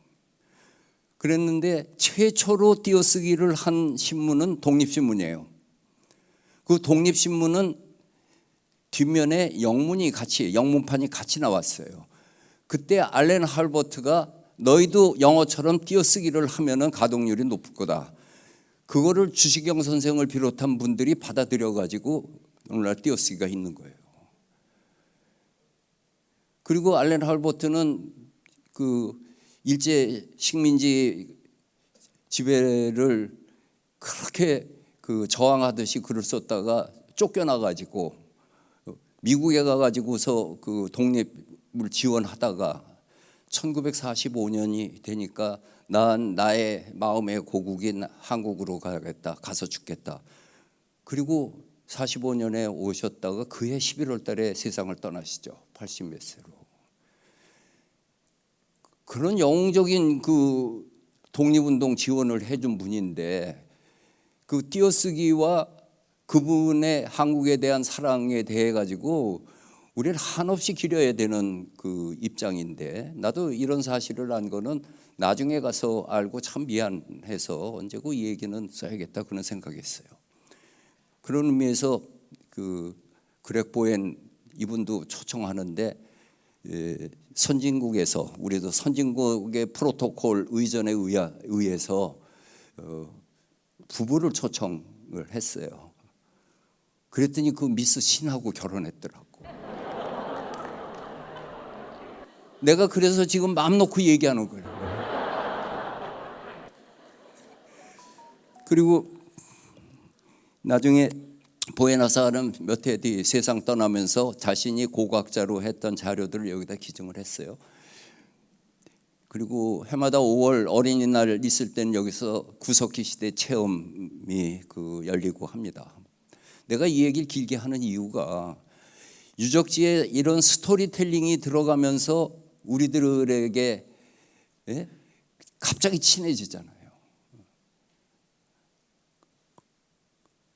그랬는데 최초로 띄어쓰기를 한 신문은 독립신문이에요. 그 독립신문은 뒷면에 영문판이 같이 나왔어요. 그때 알렌 할버트가 너희도 영어처럼 띄어쓰기를 하면은 가독률이 높을 거다. 그거를 주시경 선생을 비롯한 분들이 받아들여 가지고 오늘날 띄어쓰기가 있는 거예요. 그리고 알렌 할버트는 그 일제 식민지 지배를 그렇게 그 저항하듯이 글을 썼다가 쫓겨나 가지고 미국에 가 가지고서 그 독립을 지원하다가 1945년이 되니까 난 나의 마음의 고국인 한국으로 가야겠다. 가서 죽겠다. 그리고 45년에 오셨다가 그해 11월 달에 세상을 떠나시죠. 80몇 세로. 그런 영웅적인 그 독립운동 지원을 해준 분인데 그 띄어쓰기와 그분의 한국에 대한 사랑에 대해 가지고 우리는 한없이 기려야 되는 그 입장인데 나도 이런 사실을 안 거는 나중에 가서 알고 참 미안해서 언제고 이 얘기는 써야겠다 그런 생각했어요. 그런 의미에서 그 그렉 보엔 이분도 초청하는데 선진국에서 우리도 선진국의 프로토콜 의전에 의해서 부부를 초청을 했어요. 그랬더니 그 미스 신하고 결혼했더라고. 내가 그래서 지금 마음 놓고 얘기하는 거예요. 그리고 나중에 보에나사는 몇 해 뒤 세상 떠나면서 자신이 고고학자로 했던 자료들을 여기다 기증을 했어요. 그리고 해마다 5월 어린이날 있을 때는 여기서 구석기 시대 체험이 열리고 합니다. 내가 이 얘기를 길게 하는 이유가 유적지에 이런 스토리텔링이 들어가면서 우리들에게 갑자기 친해지잖아요.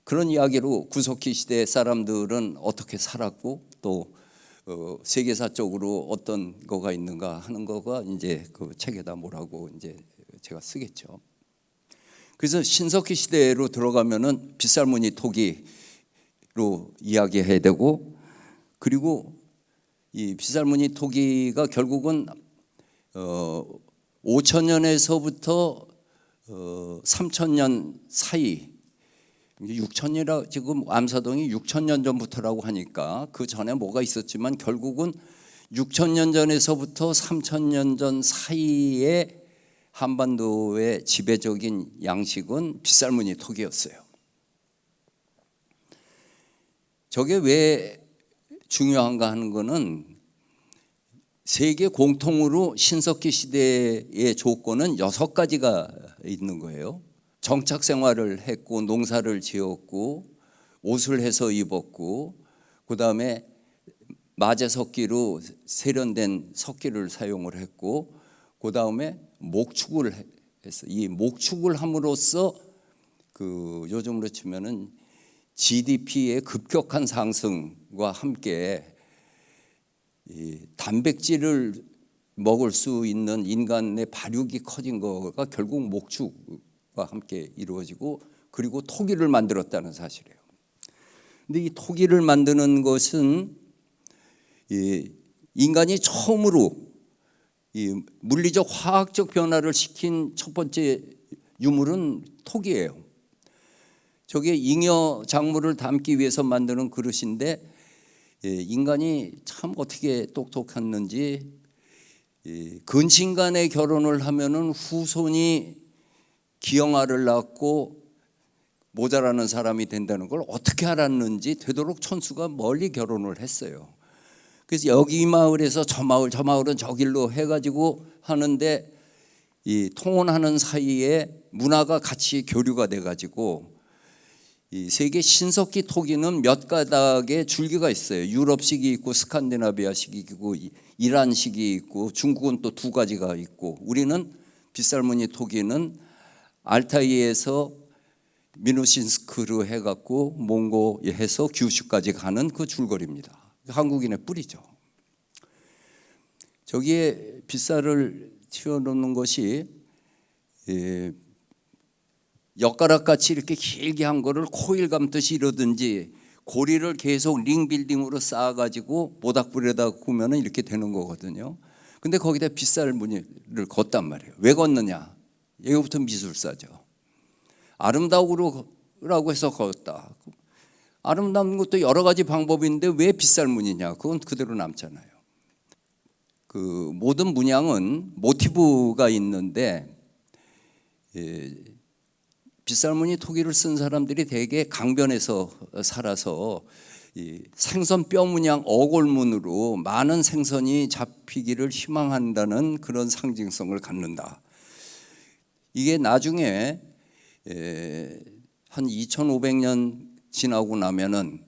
그런 이야기로 구석기 시대 사람들은 어떻게 살았고 또 세계사적으로 어떤 거가 있는가 하는 거가 이제 그 책에다 뭐라고 이제 제가 쓰겠죠. 그래서 신석기 시대로 들어가면은 빗살무늬 토기로 이야기해야 되고, 그리고 이 빗살무늬 토기가 결국은 5천년에서부터 3천년 사이, 6천이라 지금 암사동이 6천년 전부터라고 하니까 그 전에 뭐가 있었지만 결국은 6천년 전에서부터 3천년 전 사이에 한반도의 지배적인 양식은 빗살무늬 토기였어요. 저게 왜 중요한가 하는 거는 세계 공통으로 신석기 시대의 조건은 6가지가 있는 거예요. 정착 생활을 했고 농사를 지었고 옷을 해서 입었고, 그다음에 마제석기로 세련된 석기를 사용을 했고, 그다음에 목축을 했어. 이 목축을 함으로써 요즘으로 치면은 GDP의 급격한 상승과 함께 이 단백질을 먹을 수 있는 인간의 발육이 커진 거가 결국 목축과 함께 이루어지고, 그리고 토기를 만들었다는 사실이에요. 근데 이 토기를 만드는 것은 인간이 처음으로 이 물리적 화학적 변화를 시킨 첫 번째 유물은 토기예요. 저게 잉여 작물을 담기 위해서 만드는 그릇인데, 인간이 참 어떻게 똑똑했는지 근친간에 결혼을 하면은 후손이 기형아를 낳고 모자라는 사람이 된다는 걸 어떻게 알았는지 되도록 천수가 멀리 결혼을 했어요. 그래서 여기 마을에서 저 마을은 저 길로 해가지고 하는데, 이 통혼하는 사이에 문화가 같이 교류가 돼가지고 이 세계 신석기 토기는 몇 가닥의 줄기가 있어요. 유럽식이 있고 스칸디나비아식이 있고 이란식이 있고 중국은 또 2가지가 있고, 우리는 빗살무늬 토기는 알타이에서 미누신스크로 해갖고 몽고에서 규슈까지 가는 그 줄거리입니다. 한국인의 뿌리죠. 저기에 빗살을 튀어놓는 것이 엿가락같이 이렇게 길게 한 거를 코일 감듯이 이러든지 고리를 계속 링빌딩으로 쌓아가지고 모닥불에다 구우면 이렇게 되는 거거든요. 근데 거기다 빗살 무늬를 걷단 말이에요. 왜 걷느냐? 여기부터 미술사죠. 아름다우라고 해서 걷다. 아름다운 것도 여러 가지 방법인데 왜 빗살 무늬냐? 그건 그대로 남잖아요. 그 모든 문양은 모티브가 있는데, 빗살무늬 토기를 쓴 사람들이 대개 강변에서 살아서 이 생선 뼈 문양 어골문으로 많은 생선이 잡히기를 희망한다는 그런 상징성을 갖는다. 이게 나중에 한 2500년 지나고 나면은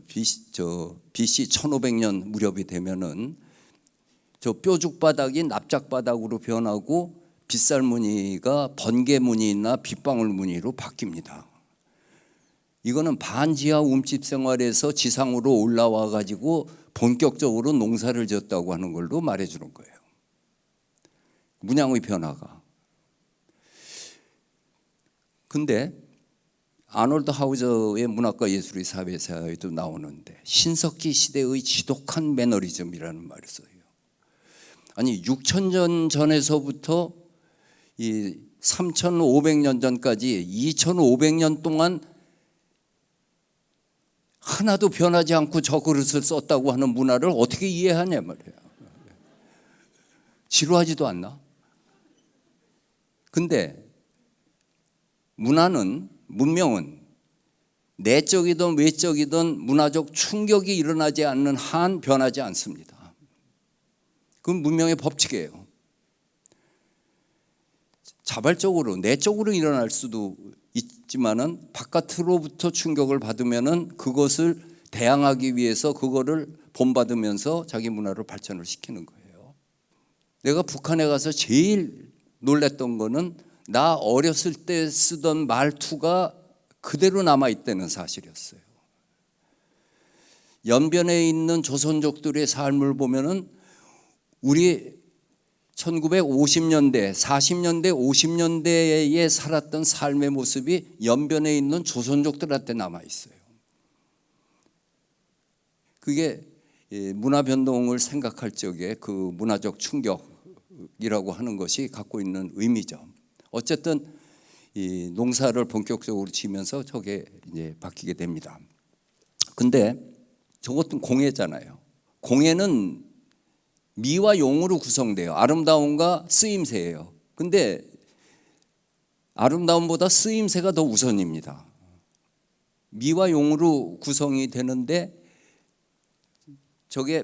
BC 1500년 무렵이 되면은 저 뾰죽 바닥이 납작 바닥으로 변하고 빗살 무늬가 번개 무늬나 빗방울 무늬로 바뀝니다. 이거는 반지하 움집 생활에서 지상으로 올라와 가지고 본격적으로 농사를 지었다고 하는 걸로 말해주는 거예요. 문양의 변화가. 근데 아놀드 하우저의 문학과 예술의 사회사에도 나오는데, 신석기 시대의 지독한 매너리즘이라는 말을 써요. 아니 6,000년 전에서부터 이 3,500년 전까지 2,500년 동안 하나도 변하지 않고 저 그릇을 썼다고 하는 문화를 어떻게 이해하냐 말이에요. 지루하지도 않나? 근데 문명은 내적이든 외적이든 문화적 충격이 일어나지 않는 한 변하지 않습니다. 그건 문명의 법칙이에요. 자발적으로 내적으로 일어날 수도 있지만은 바깥으로부터 충격을 받으면은 그것을 대항하기 위해서 그거를 본받으면서 자기 문화를 발전을 시키는 거예요. 내가 북한에 가서 제일 놀랬던 거는 나 어렸을 때 쓰던 말투가 그대로 남아있다는 사실이었어요. 연변에 있는 조선족들의 삶을 보면은 우리 1950년대, 40년대, 50년대에 살았던 삶의 모습이 연변에 있는 조선족들한테 남아있어요. 그게 문화변동을 생각할 적에 그 문화적 충격이라고 하는 것이 갖고 있는 의미죠. 어쨌든 이 농사를 본격적으로 지면서 저게 이제 바뀌게 됩니다. 근데 저것도 공예잖아요. 공예는 미와 용으로 구성돼요. 아름다움과 쓰임새예요. 근데 아름다움보다 쓰임새가 더 우선입니다. 미와 용으로 구성이 되는데 저게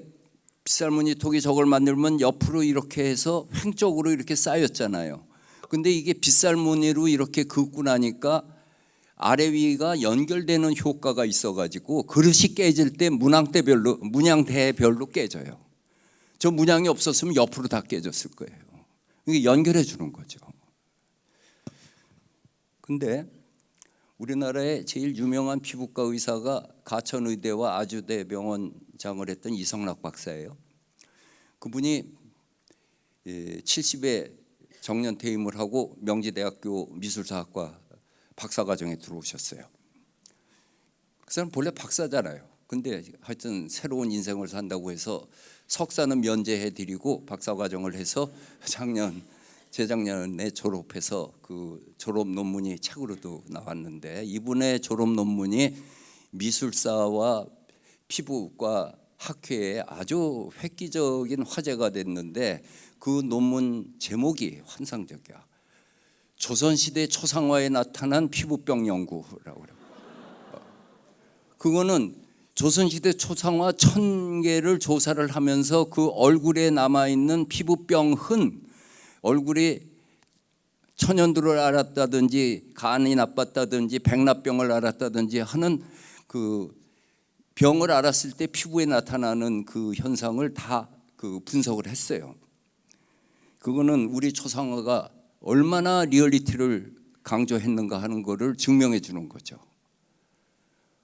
빗살무늬 톡이 저걸 만들면 옆으로 이렇게 해서 횡적으로 이렇게 쌓였잖아요. 근데 이게 빗살무늬로 이렇게 긋고 나니까 아래 위가 연결되는 효과가 있어가지고 그릇이 깨질 때 문양대별로 깨져요. 저 문양이 없었으면 옆으로 다 깨졌을 거예요. 이게 연결해 주는 거죠. 근데 우리나라의 제일 유명한 피부과 의사가 가천의대와 아주대 병원장을 했던 이성락 박사예요. 그분이 70에 정년 퇴임을 하고 명지대학교 미술사학과 박사과정에 들어오셨어요. 그 사람 본래 박사잖아요. 근데 하여튼 새로운 인생을 산다고 해서 석사는 면제해드리고 박사과정을 해서 재작년에 졸업해서 그 졸업 논문이 책으로도 나왔는데 이분의 졸업 논문이 미술사와 피부과 학회에 아주 획기적인 화제가 됐는데 그 논문 제목이 환상적이야. 조선시대 초상화에 나타난 피부병 연구라고 그래요. 그거는 조선시대 초상화 1000개를 조사를 하면서 그 얼굴에 남아있는 피부병 흔, 얼굴이 천연두를 앓았다든지 간이 나빴다든지 백납병을 앓았다든지 하는 그 병을 앓았을 때 피부에 나타나는 그 현상을 다 그 분석을 했어요. 그거는 우리 초상화가 얼마나 리얼리티를 강조했는가 하는 것을 증명해 주는 거죠.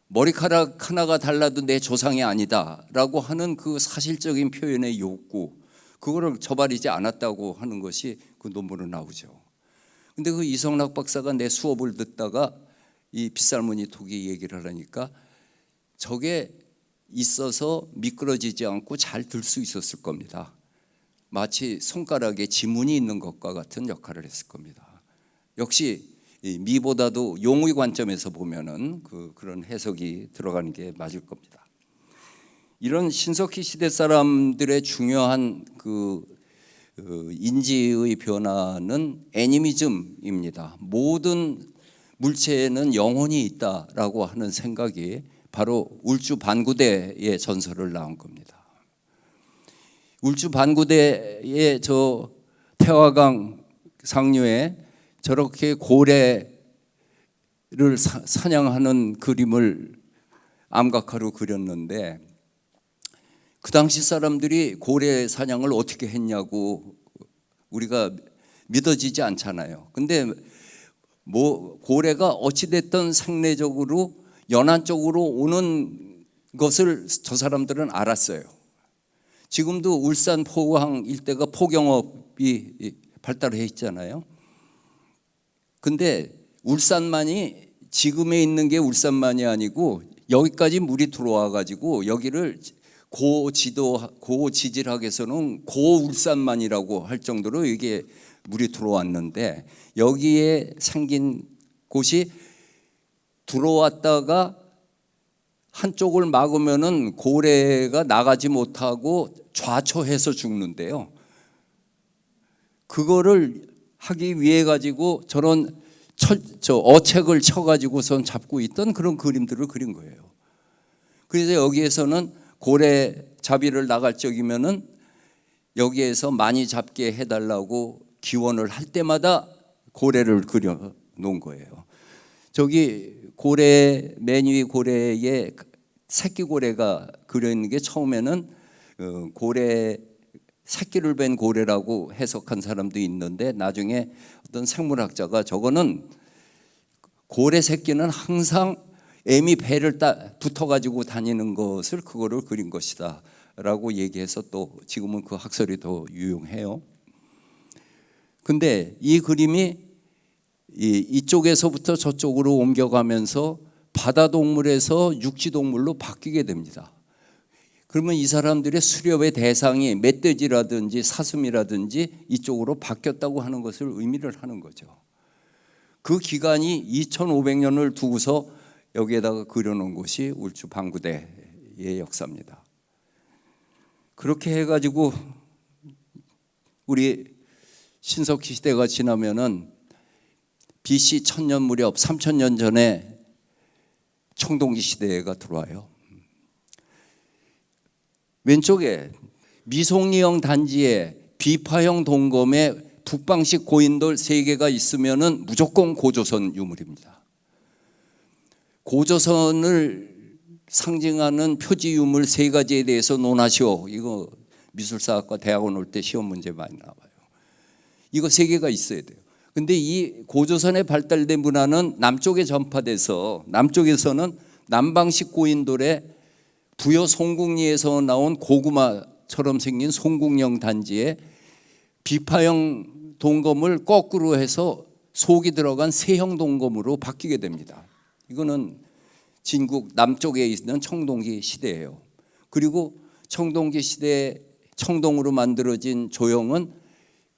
머리카락 하나가 달라도 내 조상이 아니다라고 하는 그 사실적인 표현의 욕구, 그거를 저버리지 않았다고 하는 것이 그 논문으로 나오죠. 근데 그 이성락 박사가 내 수업을 듣다가 이 빗살무늬 톡이 얘기를 하니까 저게 있어서 미끄러지지 않고 잘 들 수 있었을 겁니다. 마치 손가락에 지문이 있는 것과 같은 역할을 했을 겁니다. 역시 미보다도 용의 관점에서 보면은 그런 해석이 들어가는 게 맞을 겁니다. 이런 신석기 시대 사람들의 중요한 인지의 변화는 애니미즘입니다. 모든 물체에는 영혼이 있다라고 하는 생각이 바로 울주 반구대의 전설을 낳은 겁니다. 울주 반구대의 저 태화강 상류에 저렇게 고래를 사냥하는 그림을 암각화로 그렸는데 그 당시 사람들이 고래 사냥을 어떻게 했냐고 우리가 믿어지지 않잖아요. 근데 고래가 어찌됐든 생내적으로 연안 쪽으로 오는 것을 저 사람들은 알았어요. 지금도 울산 포항 일대가 포경업이 발달해 있잖아요. 근데 울산만이 지금에 있는 게 울산만이 아니고 여기까지 물이 들어와 가지고 여기를 고지질학에서는 고울산만이라고 할 정도로 이게 물이 들어왔는데 여기에 생긴 곳이 들어왔다가 한쪽을 막으면은 고래가 나가지 못하고 좌초해서 죽는데요. 그거를 하기 위해 가지고 저런 어책을 쳐가지고선 잡고 있던 그런 그림들을 그린 거예요. 그래서 여기에서는 고래 잡이를 나갈 적이면은 여기에서 많이 잡게 해달라고 기원을 할 때마다 고래를 그려 놓은 거예요. 저기 고래, 맨 위 고래에 새끼 고래가 그려 있는 게 처음에는 고래 새끼를 뵌 고래라고 해석한 사람도 있는데, 나중에 어떤 생물학자가 저거는 고래 새끼는 항상 애미 배를 붙어가지고 다니는 것을 그거를 그린 것이다 라고 얘기해서 또 지금은 그 학설이 더 유용해요. 근데 이 그림이 이쪽에서부터 저쪽으로 옮겨가면서 바다 동물에서 육지 동물로 바뀌게 됩니다. 그러면 이 사람들의 수렵의 대상이 멧돼지라든지 사슴이라든지 이쪽으로 바뀌었다고 하는 것을 의미를 하는 거죠. 그 기간이 2500년을 두고서 여기에다가 그려놓은 것이 울주 방구대의 역사입니다. 그렇게 해가지고 우리 신석기 시대가 지나면은 BC 1000년 무렵 3000년 전에 청동기 시대가 들어와요. 왼쪽에 미송리형 단지에 비파형 동검에 북방식 고인돌 3개가 있으면은 무조건 고조선 유물입니다. 고조선을 상징하는 표지 유물 3가지에 대해서 논하시오. 이거 미술사학과 대학원 올 때 시험 문제 많이 나와요. 이거 3개가 있어야 돼요. 근데 이 고조선에 발달된 문화는 남쪽에 전파돼서 남쪽에서는 남방식 고인돌에 부여 송궁리에서 나온 고구마처럼 생긴 송궁형 단지에 비파형 동검을 거꾸로 해서 속이 들어간 세형 동검으로 바뀌게 됩니다. 이거는 진국 남쪽에 있는 청동기 시대예요. 그리고 청동기 시대에 청동으로 만들어진 조형은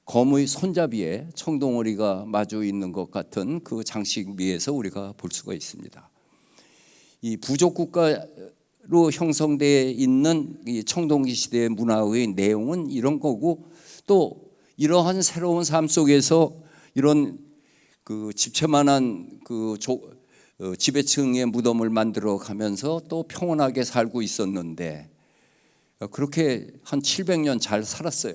검의 손잡이에 청동오리가 마주 있는 것 같은 그 장식미에서 우리가 볼 수가 있습니다. 이 부족국가로 형성되어 있는 이 청동기 시대의 문화의 내용은 이런 거고, 또 이러한 새로운 삶 속에서 이런 그 집채만한 그 지배층의 무덤을 만들어 가면서 또 평온하게 살고 있었는데, 그렇게 한 700년 잘 살았어요.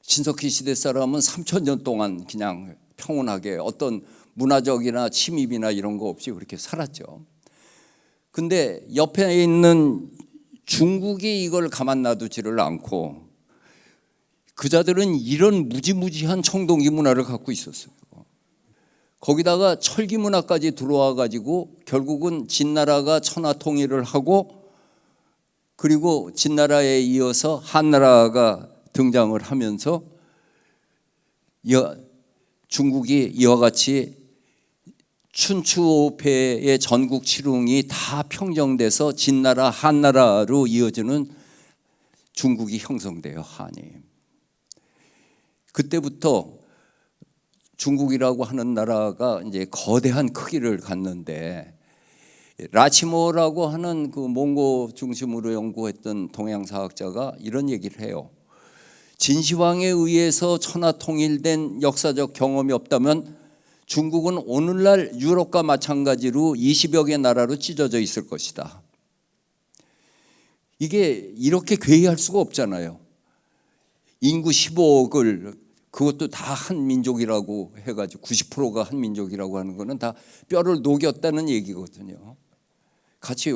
신석기 시대 사람은 3000년 동안 그냥 평온하게 어떤 문화적이나 침입이나 이런 거 없이 그렇게 살았죠. 근데 옆에 있는 중국이 이걸 가만 놔두지를 않고 그자들은 이런 무지무지한 청동기 문화를 갖고 있었어요. 거기다가 철기 문화까지 들어와 가지고 결국은 진나라가 천하 통일을 하고, 그리고 진나라에 이어서 한나라가 등장을 하면서 중국이 이와 같이 춘추오패의 전국 칠흥이 다 평정돼서 진나라 한나라로 이어지는 중국이 형성돼요. 한이. 그때부터 중국이라고 하는 나라가 이제 거대한 크기를 갖는데, 라치모라고 하는 그 몽고 중심으로 연구했던 동양사학자가 이런 얘기를 해요. 진시황에 의해서 천하 통일된 역사적 경험이 없다면 중국은 오늘날 유럽과 마찬가지로 20여 개 나라로 찢어져 있을 것이다. 이게 이렇게 괴이할 수가 없잖아요. 인구 15억을 그것도 다 한 민족이라고 해가지고 90%가 한 민족이라고 하는 거는 다 뼈를 녹였다는 얘기거든요. 같이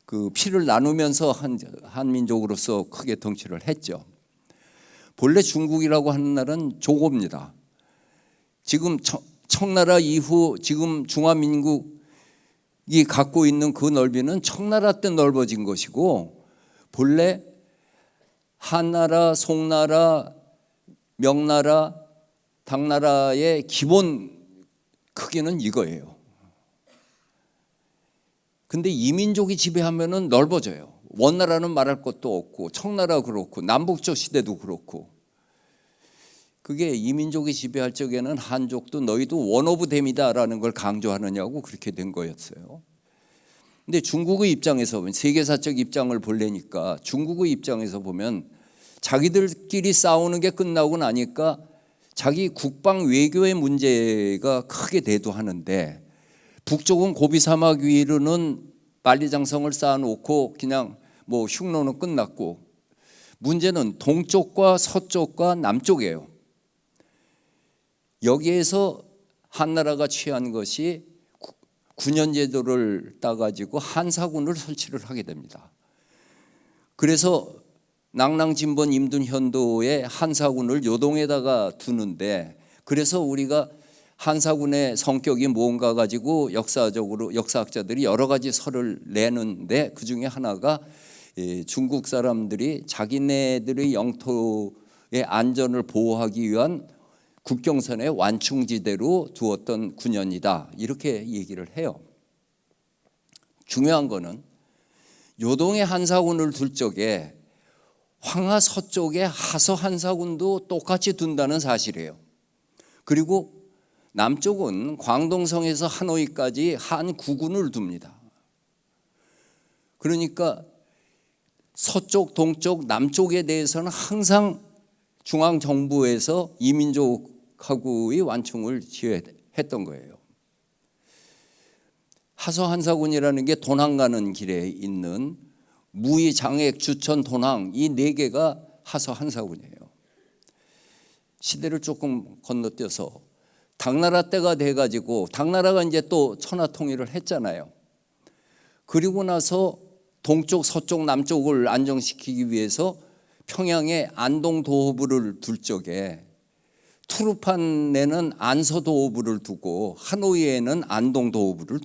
그 피를 나누면서 한 민족으로서 크게 덩치를 했죠. 본래 중국이라고 하는 나라는 조고입니다. 지금 청나라 이후 지금 중화민국이 갖고 있는 그 넓이는 청나라 때 넓어진 것이고, 본래 한나라, 송나라, 명나라, 당나라의 기본 크기는 이거예요. 근데 이민족이 지배하면은 넓어져요. 원나라는 말할 것도 없고, 청나라 그렇고, 남북조 시대도 그렇고. 그게 이민족이 지배할 적에는 한족도 너희도 원 오브 댐이다라는 걸 강조하느냐고 그렇게 된 거였어요. 근데 중국의 입장에서 보면, 세계사적 입장을 보려니까 중국의 입장에서 보면 자기들끼리 싸우는 게 끝나고 나니까 자기 국방 외교의 문제가 크게 대두하는데, 북쪽은 고비 사막 위로는 만리장성을 쌓아놓고 그냥 뭐 흉노는 끝났고, 문제는 동쪽과 서쪽과 남쪽이에요. 여기에서 한나라가 취한 것이 9년 제도를 따가지고 한사군을 설치를 하게 됩니다. 그래서 낭랑진번 임둔현도의 한사군을 요동에다가 두는데, 그래서 우리가 한사군의 성격이 뭔가 가지고 역사학자들이 여러 가지 설을 내는데, 그 중에 하나가 중국 사람들이 자기네들의 영토의 안전을 보호하기 위한 국경선의 완충지대로 두었던 군현이다, 이렇게 얘기를 해요. 중요한 거는 요동의 한사군을 둘 적에 황하 서쪽에 하서 한사군도 똑같이 둔다는 사실이에요. 그리고 남쪽은 광동성에서 하노이까지 한 9군을 둡니다. 그러니까 서쪽, 동쪽, 남쪽에 대해서는 항상 중앙정부에서 이민족하고의 완충을 지어했던 거예요. 하서 한사군이라는 게 도낭 가는 길에 있는 무의, 장액, 주천, 도낭, 이 네 개가 하서 한사군이에요. 시대를 조금 건너뛰어서 당나라 때가 돼가지고, 당나라가 이제 또 천하통일을 했잖아요. 그리고 나서 동쪽, 서쪽, 남쪽을 안정시키기 위해서 평양에 안동도호부를 둘 적에 투르판에는 안서도호부를 두고 하노이에는 안남도호부를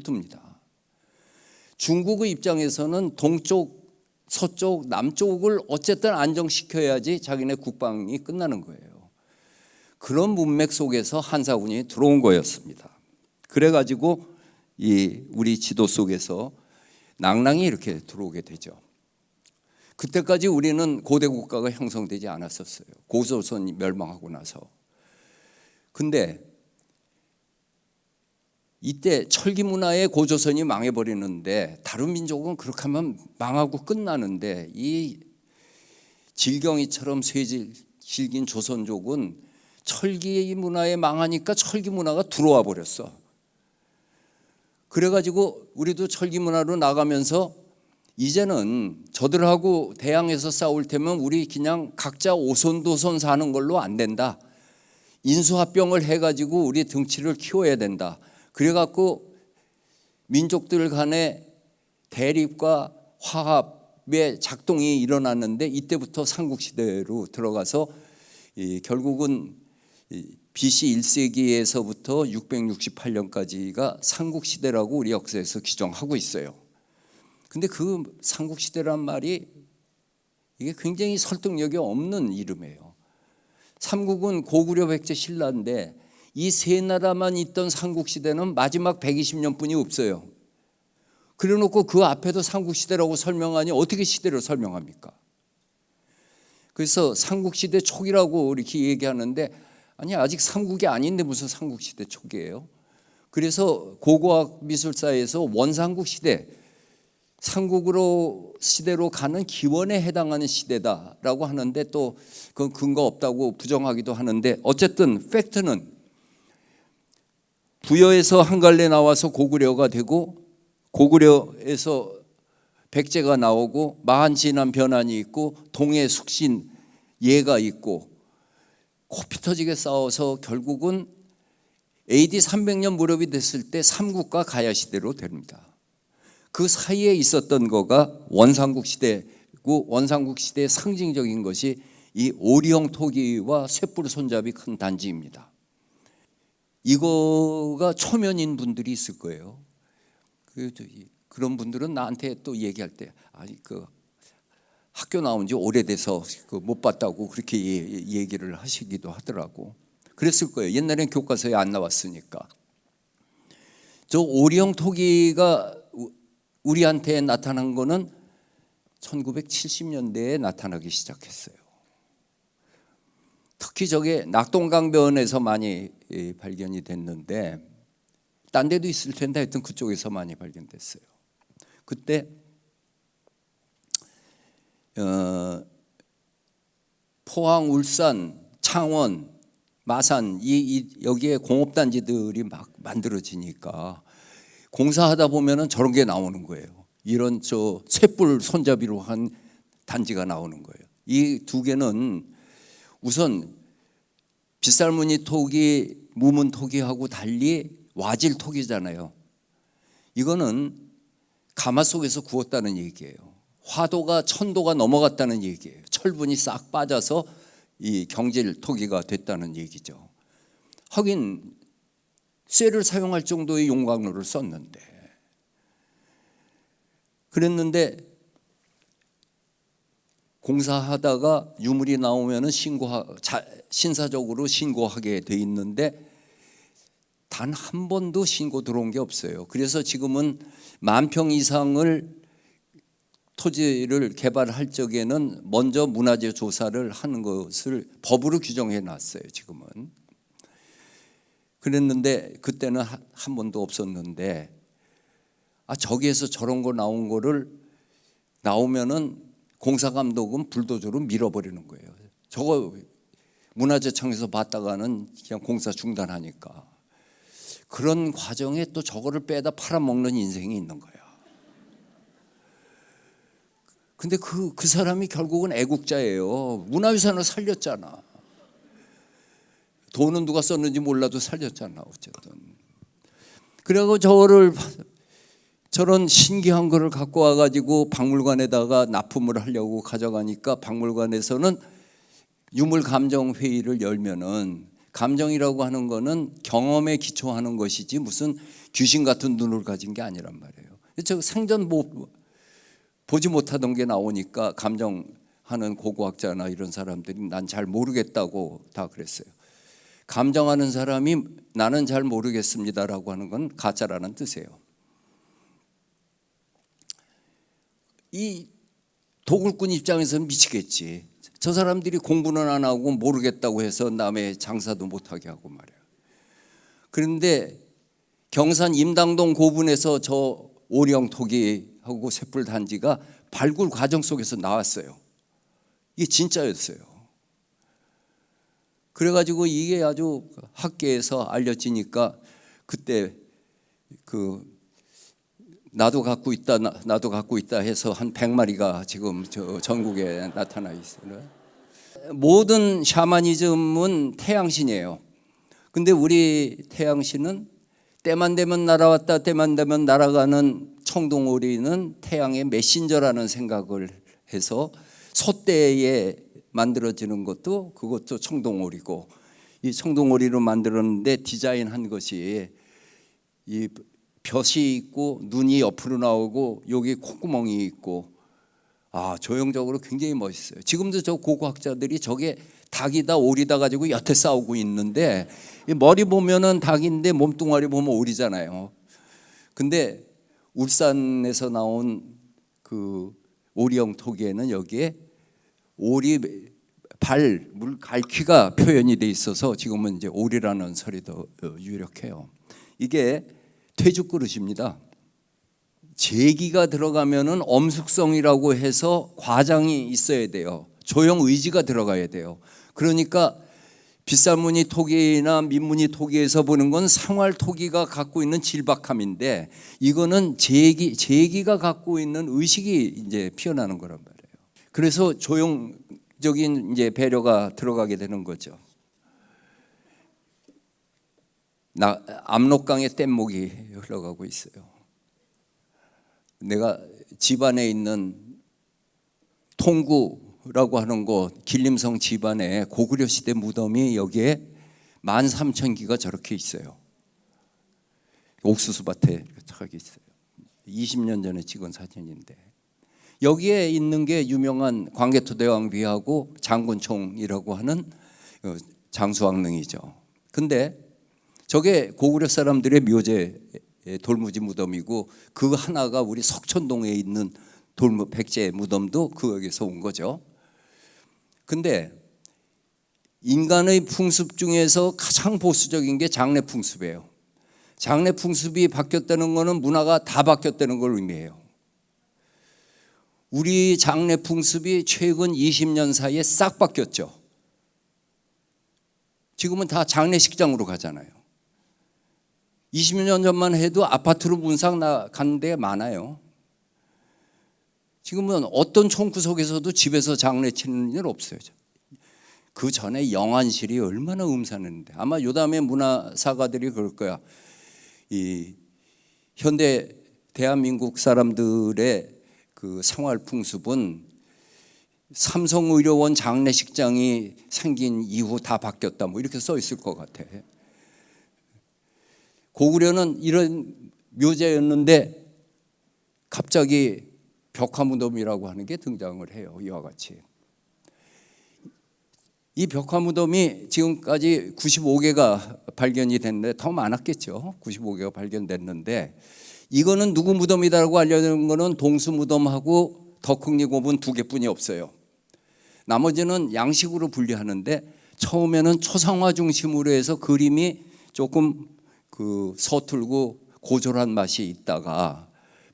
둡니다. 중국의 입장에서는 동쪽, 서쪽, 남쪽을 어쨌든 안정시켜야지 자기네 국방이 끝나는 거예요. 그런 문맥 속에서 한사군이 들어온 거였습니다. 그래가지고 우리 지도 속에서 낭랑이 이렇게 들어오게 되죠. 그때까지 우리는 고대 국가가 형성되지 않았었어요. 고조선이 멸망하고 나서. 근데 이때 철기 문화의 고조선이 망해버리는데, 다른 민족은 그렇게 하면 망하고 끝나는데, 이 질경이처럼 쇠질긴 조선족은 철기 문화에 망하니까 철기 문화가 들어와 버렸어. 그래가지고 우리도 철기 문화로 나가면서 이제는 저들하고 대항해서 싸울 테면 우리 그냥 각자 오손도손 사는 걸로 안 된다. 인수합병을 해가지고 우리 등치를 키워야 된다. 그래갖고 민족들 간의 대립과 화합의 작동이 일어났는데, 이때부터 삼국시대로 들어가서 결국은 BC 1세기에서부터 668년까지가 삼국시대라고 우리 역사에서 규정하고 있어요. 근데 그 삼국시대란 말이 이게 굉장히 설득력이 없는 이름이에요. 삼국은 고구려, 백제, 신라인데 이 세 나라만 있던 삼국시대는 마지막 120년뿐이 없어요. 그래놓고 그 앞에도 삼국시대라고 설명하니 어떻게 시대를 설명합니까? 그래서 삼국시대 초기라고 이렇게 얘기하는데, 아니 아직 삼국이 아닌데 무슨 삼국시대 초기예요? 그래서 고고학 미술사에서 원삼국 시대, 삼국으로 시대로 가는 기원에 해당하는 시대다라고 하는데, 또 그건 근거 없다고 부정하기도 하는데, 어쨌든 팩트는 부여에서 한갈래 나와서 고구려가 되고, 고구려에서 백제가 나오고, 마한진한 변환이 있고, 동해 숙신 예가 있고, 코피터지게 싸워서 결국은 AD 300년 무렵이 됐을 때 삼국과 가야 시대로 됩니다. 그 사이에 있었던 거가 원삼국 시대고, 원삼국 시대의 상징적인 것이 이 오리형 토기와 쇠뿔 손잡이 큰 단지입니다. 이거가 초면인 분들이 있을 거예요. 그런 분들은 나한테 또 얘기할 때, 아니 그 학교 나온 지 오래돼서 못 봤다고 그렇게 얘기를 하시기도 하더라고. 그랬을 거예요. 옛날엔 교과서에 안 나왔으니까. 저 오리형 토기가 우리한테 나타난 거는 1970년대에 나타나기 시작했어요. 특히 저게 낙동강변에서 많이 발견이 됐는데, 딴 데도 있을 텐데 하여튼 그쪽에서 많이 발견됐어요. 그때 포항, 울산, 창원, 마산 여기에 공업단지들이 막 만들어지니까 공사하다 보면은 저런 게 나오는 거예요. 이런 쇳불 손잡이로 한 단지가 나오는 거예요. 이 두 개는 우선 빗살무늬 토기, 무문 토기하고 달리 와질 토기잖아요. 이거는 가마 속에서 구웠다는 얘기예요. 화도가 1000도가 넘어갔다는 얘기예요. 철분이 싹 빠져서 이 경질 토기가 됐다는 얘기죠. 하긴 쇠를 사용할 정도의 용광로를 썼는데, 그랬는데 공사하다가 유물이 나오면은 신사적으로 신고하게 돼 있는데 단 한 번도 신고 들어온 게 없어요. 그래서 지금은 10,000평 이상을 토지를 개발할 적에는 먼저 문화재 조사를 하는 것을 법으로 규정해 놨어요. 지금은. 그랬는데 그때는 한 번도 없었는데, 저기에서 저런 거 나온 거를 나오면은 공사감독은 불도저로 밀어버리는 거예요. 저거 문화재청에서 봤다가는 그냥 공사 중단하니까. 그런 과정에 또 저거를 빼다 팔아먹는 인생이 있는 거야. 근데 그 사람이 결국은 애국자예요. 문화유산을 살렸잖아. 돈은 누가 썼는지 몰라도 살렸잖아. 어쨌든. 그래서 저런 신기한 거를 갖고 와가지고 박물관에다가 납품을 하려고 가져가니까 박물관에서는 유물 감정 회의를 열면은, 감정이라고 하는 거는 경험에 기초하는 것이지 무슨 귀신 같은 눈을 가진 게 아니란 말이에요. 저 생전 보지 못하던 게 나오니까 감정하는 고고학자나 이런 사람들이 난 잘 모르겠다고 다 그랬어요. 감정하는 사람이 나는 잘 모르겠습니다라고 하는 건 가짜라는 뜻이에요. 이 도굴꾼 입장에서는 미치겠지. 저 사람들이 공부는 안 하고 모르겠다고 해서 남의 장사도 못하게 하고 말이야. 그런데 경산 임당동 고분에서 저 오령 토기하고 쇳불 단지가 발굴 과정 속에서 나왔어요. 이게 진짜였어요. 그래가지고 이게 아주 학계에서 알려지니까 그때 나도 갖고 있다 해서 한 100마리가 지금 전국에 나타나 있어요. 모든 샤머니즘은 태양신이에요. 근데 우리 태양신은 때만 되면 날아왔다 때만 되면 날아가는 청동오리는 태양의 메신저라는 생각을 해서 소대에 만들어지는 것도 그것도 청동오리고, 이 청동오리로 만들었는데 디자인한 것이 이 벼이 있고 눈이 옆으로 나오고 여기 콧구멍이 있고, 조형적으로 굉장히 멋있어요. 지금도 저 고고학자들이 저게 닭이다 오리다 가지고 여태 싸우고 있는데, 머리 보면은 닭인데 몸뚱아리 보면 오리잖아요. 근데 울산에서 나온 그 오리형 토기에는 여기에 오리 갈퀴가 표현이 돼 있어서 지금은 이제 오리라는 설이 더 유력해요. 이게 퇴죽 그릇입니다. 제기가 들어가면은 엄숙성이라고 해서 과장이 있어야 돼요. 조형 의지가 들어가야 돼요. 그러니까 빗살무늬 토기나 민무늬 토기에서 보는 건 상활 토기가 갖고 있는 질박함인데, 이거는 제기가 갖고 있는 의식이 이제 피어나는 거란 말이에요. 그래서 조형적인 이제 배려가 들어가게 되는 거죠. 압록강에 뗏목이 흘러가고 있어요. 내가 집안에 있는 통구라고 하는 곳, 길림성 집안에 고구려 시대 무덤이 여기에 13,000기가 저렇게 있어요. 옥수수밭에 저기 있어요. 20년 전에 찍은 사진인데, 여기에 있는 게 유명한 광개토대왕비하고 장군총이라고 하는 장수왕릉이죠. 근데 저게 고구려 사람들의 묘제 돌무지 무덤이고, 그 하나가 우리 석천동에 있는 백제 무덤도 거기서 온 거죠. 근데 인간의 풍습 중에서 가장 보수적인 게 장례 풍습이에요. 장례 풍습이 바뀌었다는 것은 문화가 다 바뀌었다는 걸 의미해요. 우리 장례 풍습이 최근 20년 사이에 싹 바뀌었죠. 지금은 다 장례식장으로 가잖아요. 20년 전만 해도 아파트로 문상 가는 데 많아요. 지금은 어떤 총구석에서도 집에서 장례 치는 일 없어요. 그 전에 영안실이 얼마나 음산했는데, 아마 요담의 문화사가들이 그럴 거야. 이 현대 대한민국 사람들의 그 생활 풍습은 삼성의료원 장례식장이 생긴 이후 다 바뀌었다, 뭐 이렇게 써 있을 것 같아. 고구려는 이런 묘제였는데 갑자기 벽화무덤이라고 하는 게 등장을 해요. 이와 같이 이 벽화무덤이 지금까지 95개가 발견이 됐는데 더 많았겠죠. 95개가 발견됐는데, 이거는 누구 무덤이다라고 알려진 거는 동수무덤하고 덕흥리 고문 2개뿐이 없어요. 나머지는 양식으로 분류하는데, 처음에는 초상화 중심으로 해서 그림이 조금 그 서툴고 고졸한 맛이 있다가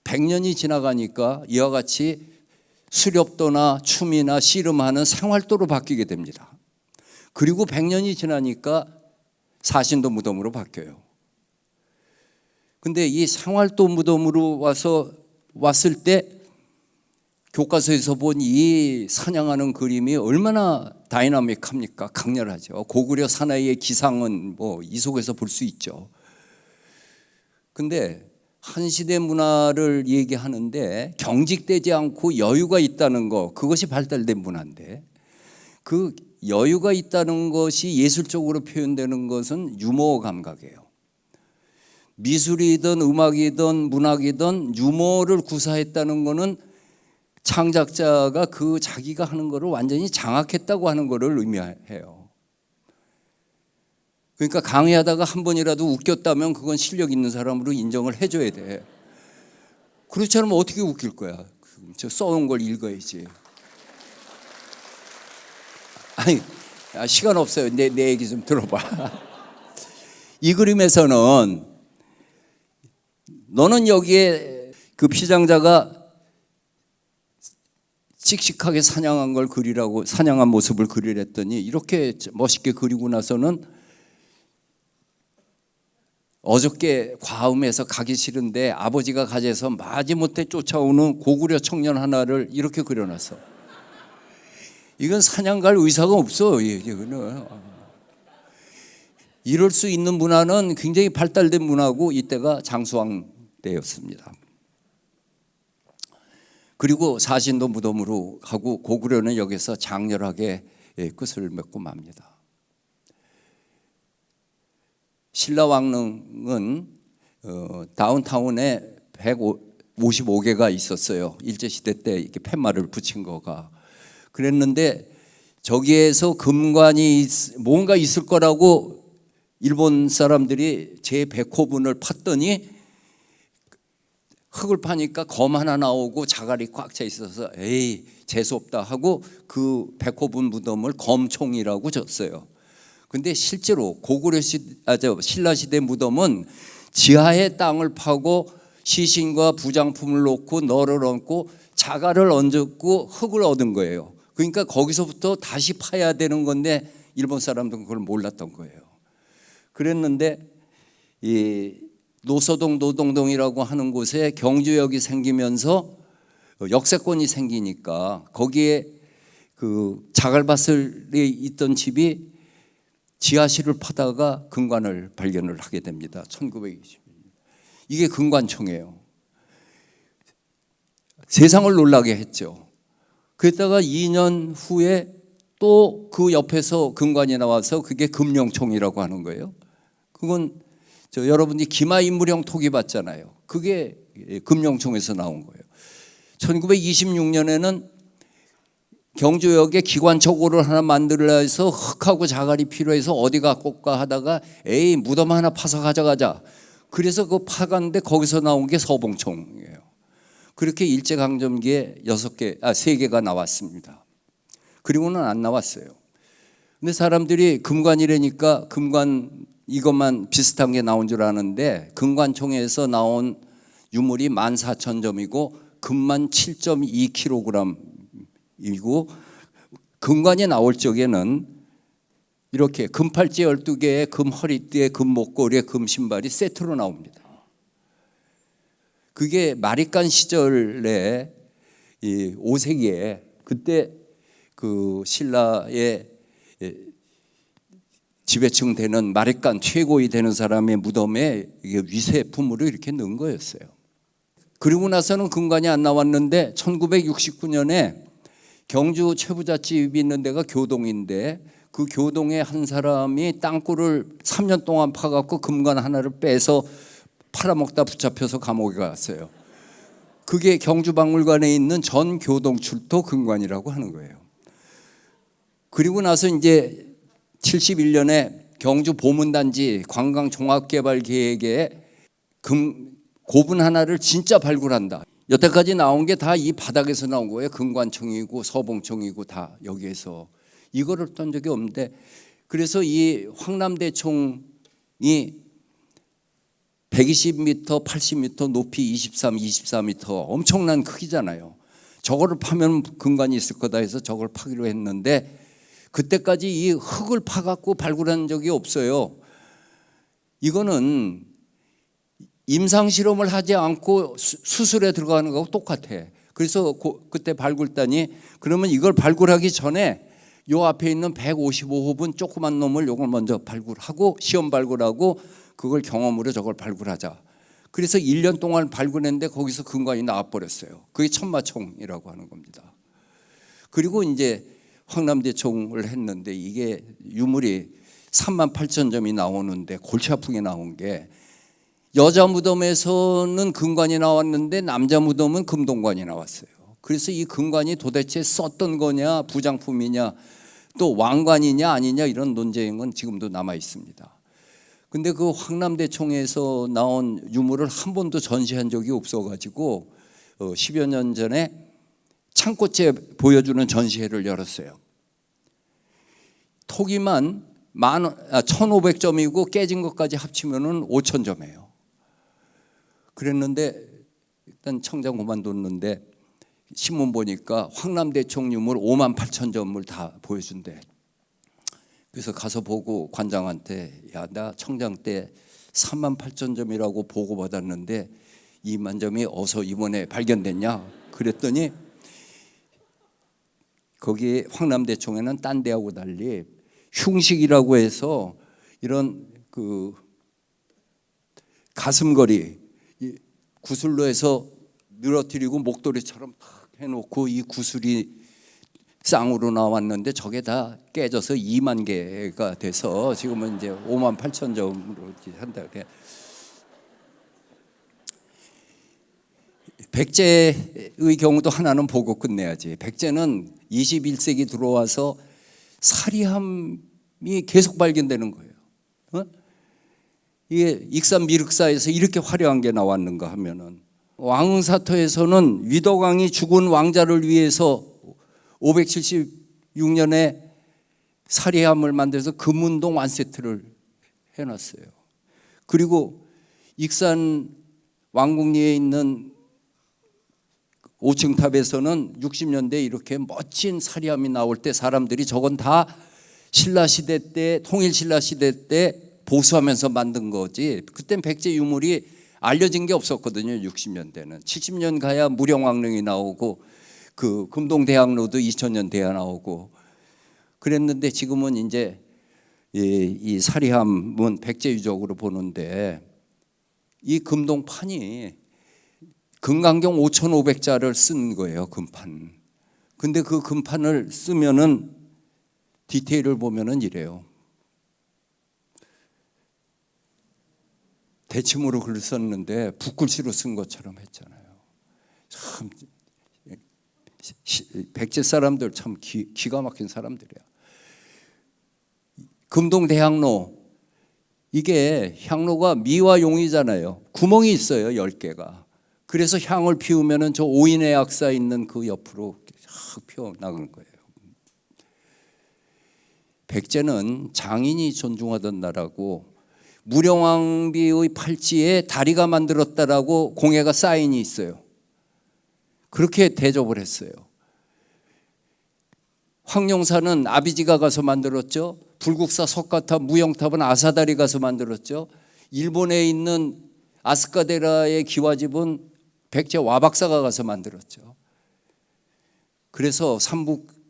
100년이 지나가니까 이와 같이 수렵도나 춤이나 씨름하는 생활도로 바뀌게 됩니다. 그리고 100년이 지나니까 사신도 무덤으로 바뀌어요. 근데 이 생활도 무덤으로 왔을 때 교과서에서 본 이 사냥하는 그림이 얼마나 다이나믹합니까? 강렬하죠. 고구려 사나이의 기상은 뭐 이 속에서 볼 수 있죠. 근데 한 시대 문화를 얘기하는데 경직되지 않고 여유가 있다는 거, 그것이 발달된 문화인데, 그 여유가 있다는 것이 예술적으로 표현되는 것은 유머 감각이에요. 미술이든 음악이든 문학이든 유머를 구사했다는 것은 창작자가 그 자기가 하는 것을 완전히 장악했다고 하는 것을 의미해요. 그러니까 강의하다가 한 번이라도 웃겼다면 그건 실력 있는 사람으로 인정을 해줘야 돼. 그렇지 않으면 어떻게 웃길 거야? 저 써놓은 걸 읽어야지. 아니, 시간 없어요. 내 얘기 좀 들어봐. 이 그림에서는 너는 여기에 그 피장자가 씩씩하게 사냥한 걸 그리라고, 사냥한 모습을 그리랬더니 이렇게 멋있게 그리고 나서는 어저께 과음해서 가기 싫은데 아버지가 가재서 마지못해 쫓아오는 고구려 청년 하나를 이렇게 그려놨어. 이건 사냥 갈 의사가 없어. 이거는. 이럴 수 있는 문화는 굉장히 발달된 문화고, 이때가 장수왕 때였습니다. 그리고 사신도 무덤으로 가고 고구려는 여기서 장렬하게 끝을 맺고 맙니다. 신라왕릉은 다운타운에 155개가 있었어요. 일제시대 때 이렇게 팻말을 붙인 거가. 그랬는데 저기에서 금관이 뭔가 있을 거라고 일본 사람들이 제 100호분을 팠더니 흙을 파니까 검 하나 나오고 자갈이 꽉 차 있어서 에이 재수없다 하고 그 100호분 무덤을 검총이라고 졌어요. 근데 실제로 신라시대 무덤은 지하에 땅을 파고 시신과 부장품을 놓고 너를 얹고 자갈을 얹었고 흙을 얻은 거예요. 그러니까 거기서부터 다시 파야 되는 건데 일본 사람들은 그걸 몰랐던 거예요. 그랬는데 이 노서동 노동동이라고 하는 곳에 경주역이 생기면서 역세권이 생기니까 거기에 그 자갈밭에 있던 집이 지하실을 파다가 금관을 발견을 하게 됩니다. 1920년. 이게 금관총이에요. 세상을 놀라게 했죠. 그랬다가 2년 후에 또 그 옆에서 금관이 나와서 그게 금룡총이라고 하는 거예요. 그건 여러분이 기마인물형 토기 봤잖아요. 그게 금룡총에서 나온 거예요. 1926년에는 경주역에 기관초고를 하나 만들려 해서 흙하고 자갈이 필요해서 어디 갖고 올까 하다가 에이 무덤 하나 파서 가져가자. 그래서 그 파갔는데 거기서 나온 게 서봉총이에요. 그렇게 일제강점기에 3개가 나왔습니다. 그리고는 안 나왔어요. 근데 사람들이 금관이라니까 금관 이것만 비슷한 게 나온 줄 아는데 금관총에서 나온 유물이 14,000점이고 금만 7.2kg이고 금관이 나올 적에는 이렇게 금팔찌 12개에 금 허리띠에 금 목걸이에 금 신발이 세트로 나옵니다. 그게 마리깐 시절에 이 5세기에 그때 그 신라의 지배층 되는 마리깐 최고위 되는 사람의 무덤에 이게 위세품으로 이렇게 넣은 거였어요. 그리고 나서는 금관이 안 나왔는데 1969년에 경주 최부잣집이 있는 데가 교동인데 그 교동에 한 사람이 땅굴을 3년 동안 파갖고 금관 하나를 빼서 팔아먹다 붙잡혀서 감옥에 갔어요. 그게 경주박물관에 있는 전 교동출토 금관이라고 하는 거예요. 그리고 나서 이제 71년에 경주 보문단지 관광종합개발계획에 고분 하나를 진짜 발굴한다. 여태까지 나온 게 다 이 바닥에서 나온 거예요. 금관청이고 서봉청이고 다 여기에서. 이거를 떤 적이 없는데, 그래서 이 황남대총이 120m, 80m, 높이 24m 엄청난 크기잖아요. 저거를 파면 금관이 있을 거다 해서 저걸 파기로 했는데 그때까지 이 흙을 파갖고 발굴한 적이 없어요. 이거는 임상실험을 하지 않고 수술에 들어가는 거하고 똑같아. 그래서 그때 발굴단이 그러면 이걸 발굴하기 전에 요 앞에 있는 155호분 조그만 놈을 요걸 먼저 발굴하고 시험 발굴하고 그걸 경험으로 저걸 발굴하자. 그래서 1년 동안 발굴했는데 거기서 금관이 나와버렸어요. 그게 천마총이라고 하는 겁니다. 그리고 이제 황남대총을 했는데 이게 유물이 38,000점이 나오는데 골치 아프게 나온 게 여자 무덤에서는 금관이 나왔는데 남자 무덤은 금동관이 나왔어요. 그래서 이 금관이 도대체 썼던 거냐 부장품이냐 또 왕관이냐 아니냐 이런 논쟁은 지금도 남아 있습니다. 근데 그 황남대총에서 나온 유물을 한 번도 전시한 적이 없어가지고 10여 년 전에 창고째 보여주는 전시회를 열었어요. 토기만 1,500점이고 깨진 것까지 합치면은 5,000점이에요. 그랬는데 일단 청장 그만뒀는데 신문 보니까 황남대총 유물 58,000점을 다 보여준대. 그래서 가서 보고 관장한테 야, 나 청장 때 38,000점이라고 보고받았는데 2만 점이 어서 이번에 발견됐냐? 그랬더니 거기 황남대총에는 딴 데하고 달리 흉식이라고 해서 이런 그 가슴걸이 구슬로 해서 늘어뜨리고 목도리처럼 탁 해놓고 이 구슬이 쌍으로 나왔는데 저게 다 깨져서 2만 개가 돼서 지금은 이제 58,000점으로 한다 그래. 백제의 경우도 하나는 보고 끝내야지. 백제는 21세기 들어와서 사리함이 계속 발견되는 거예요. 이게 익산 미륵사에서 이렇게 화려한 게 나왔는가 하면은 왕흥사터에서는 위덕왕이 죽은 왕자를 위해서 576년에 사리함을 만들어서 금운동 완세트를 해놨어요. 그리고 익산 왕궁리에 있는 5층 탑에서는 60년대에 이렇게 멋진 사리함이 나올 때 사람들이 저건 다 신라시대 때 통일신라시대 때 보수하면서 만든 거지 그땐 백제 유물이 알려진 게 없었거든요. 60년대는 70년 가야 무령왕릉이 나오고 그 금동대학로도 2000년 돼야 나오고 그랬는데 지금은 이제 이 사리함은 백제 유적으로 보는데 이 금동판이 금강경 5,500자를 쓴 거예요. 금판. 근데 그 금판을 쓰면은 디테일을 보면은 이래요. 대침으로 글을 썼는데 붓글씨로 쓴 것처럼 했잖아요. 참 백제 사람들 참 기가 막힌 사람들이야. 금동대향로 이게 향로가 미와 용이잖아요. 구멍이 있어요. 10개가. 그래서 향을 피우면은 저 오인의 약사 있는 그 옆으로 확 피어나가는 거예요. 백제는 장인이 존중하던 나라고 무령왕비의 팔찌에 다리가 만들었다라고 공예가 사인이 있어요. 그렇게 대접을 했어요. 황룡사는 아비지가 가서 만들었죠. 불국사 석가탑 무형탑은 아사다리 가서 만들었죠. 일본에 있는 아스카데라의 기와집은 백제 와박사가 가서 만들었죠. 그래서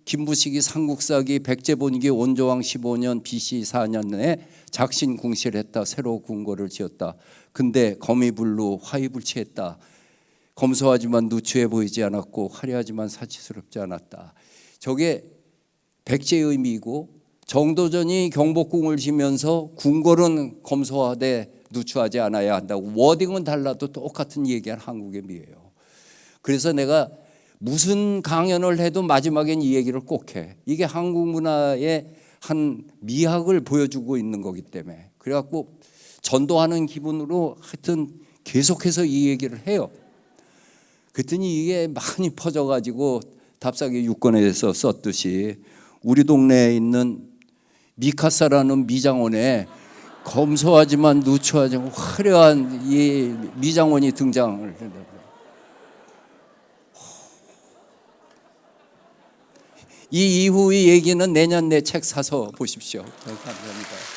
김부식이 삼국사기 백제본기 원조왕 15년 BC 4년에 작신궁실했다. 새로 궁궐을 지었다. 근데 거미불로 화이불치했다. 검소하지만 누추해 보이지 않았고 화려하지만 사치스럽지 않았다. 저게 백제의 의미이고, 정도전이 경복궁을 지면서 궁궐은 검소하되 누추하지 않아야 한다고, 워딩은 달라도 똑같은 얘기한 한국의 미예요. 그래서 내가 무슨 강연을 해도 마지막엔 이 얘기를 꼭 해. 이게 한국 문화의 한 미학을 보여주고 있는 거기 때문에. 그래갖고 전도하는 기분으로 하여튼 계속해서 이 얘기를 해요. 그랬더니 이게 많이 퍼져가지고 답사기 6권에서 썼듯이 우리 동네에 있는 미카사라는 미장원에 검소하지만 누추하지 화려한 이 미장원이 등장을 해요. 이 이후의 얘기는 내년 내 책 사서 보십시오. 감사합니다.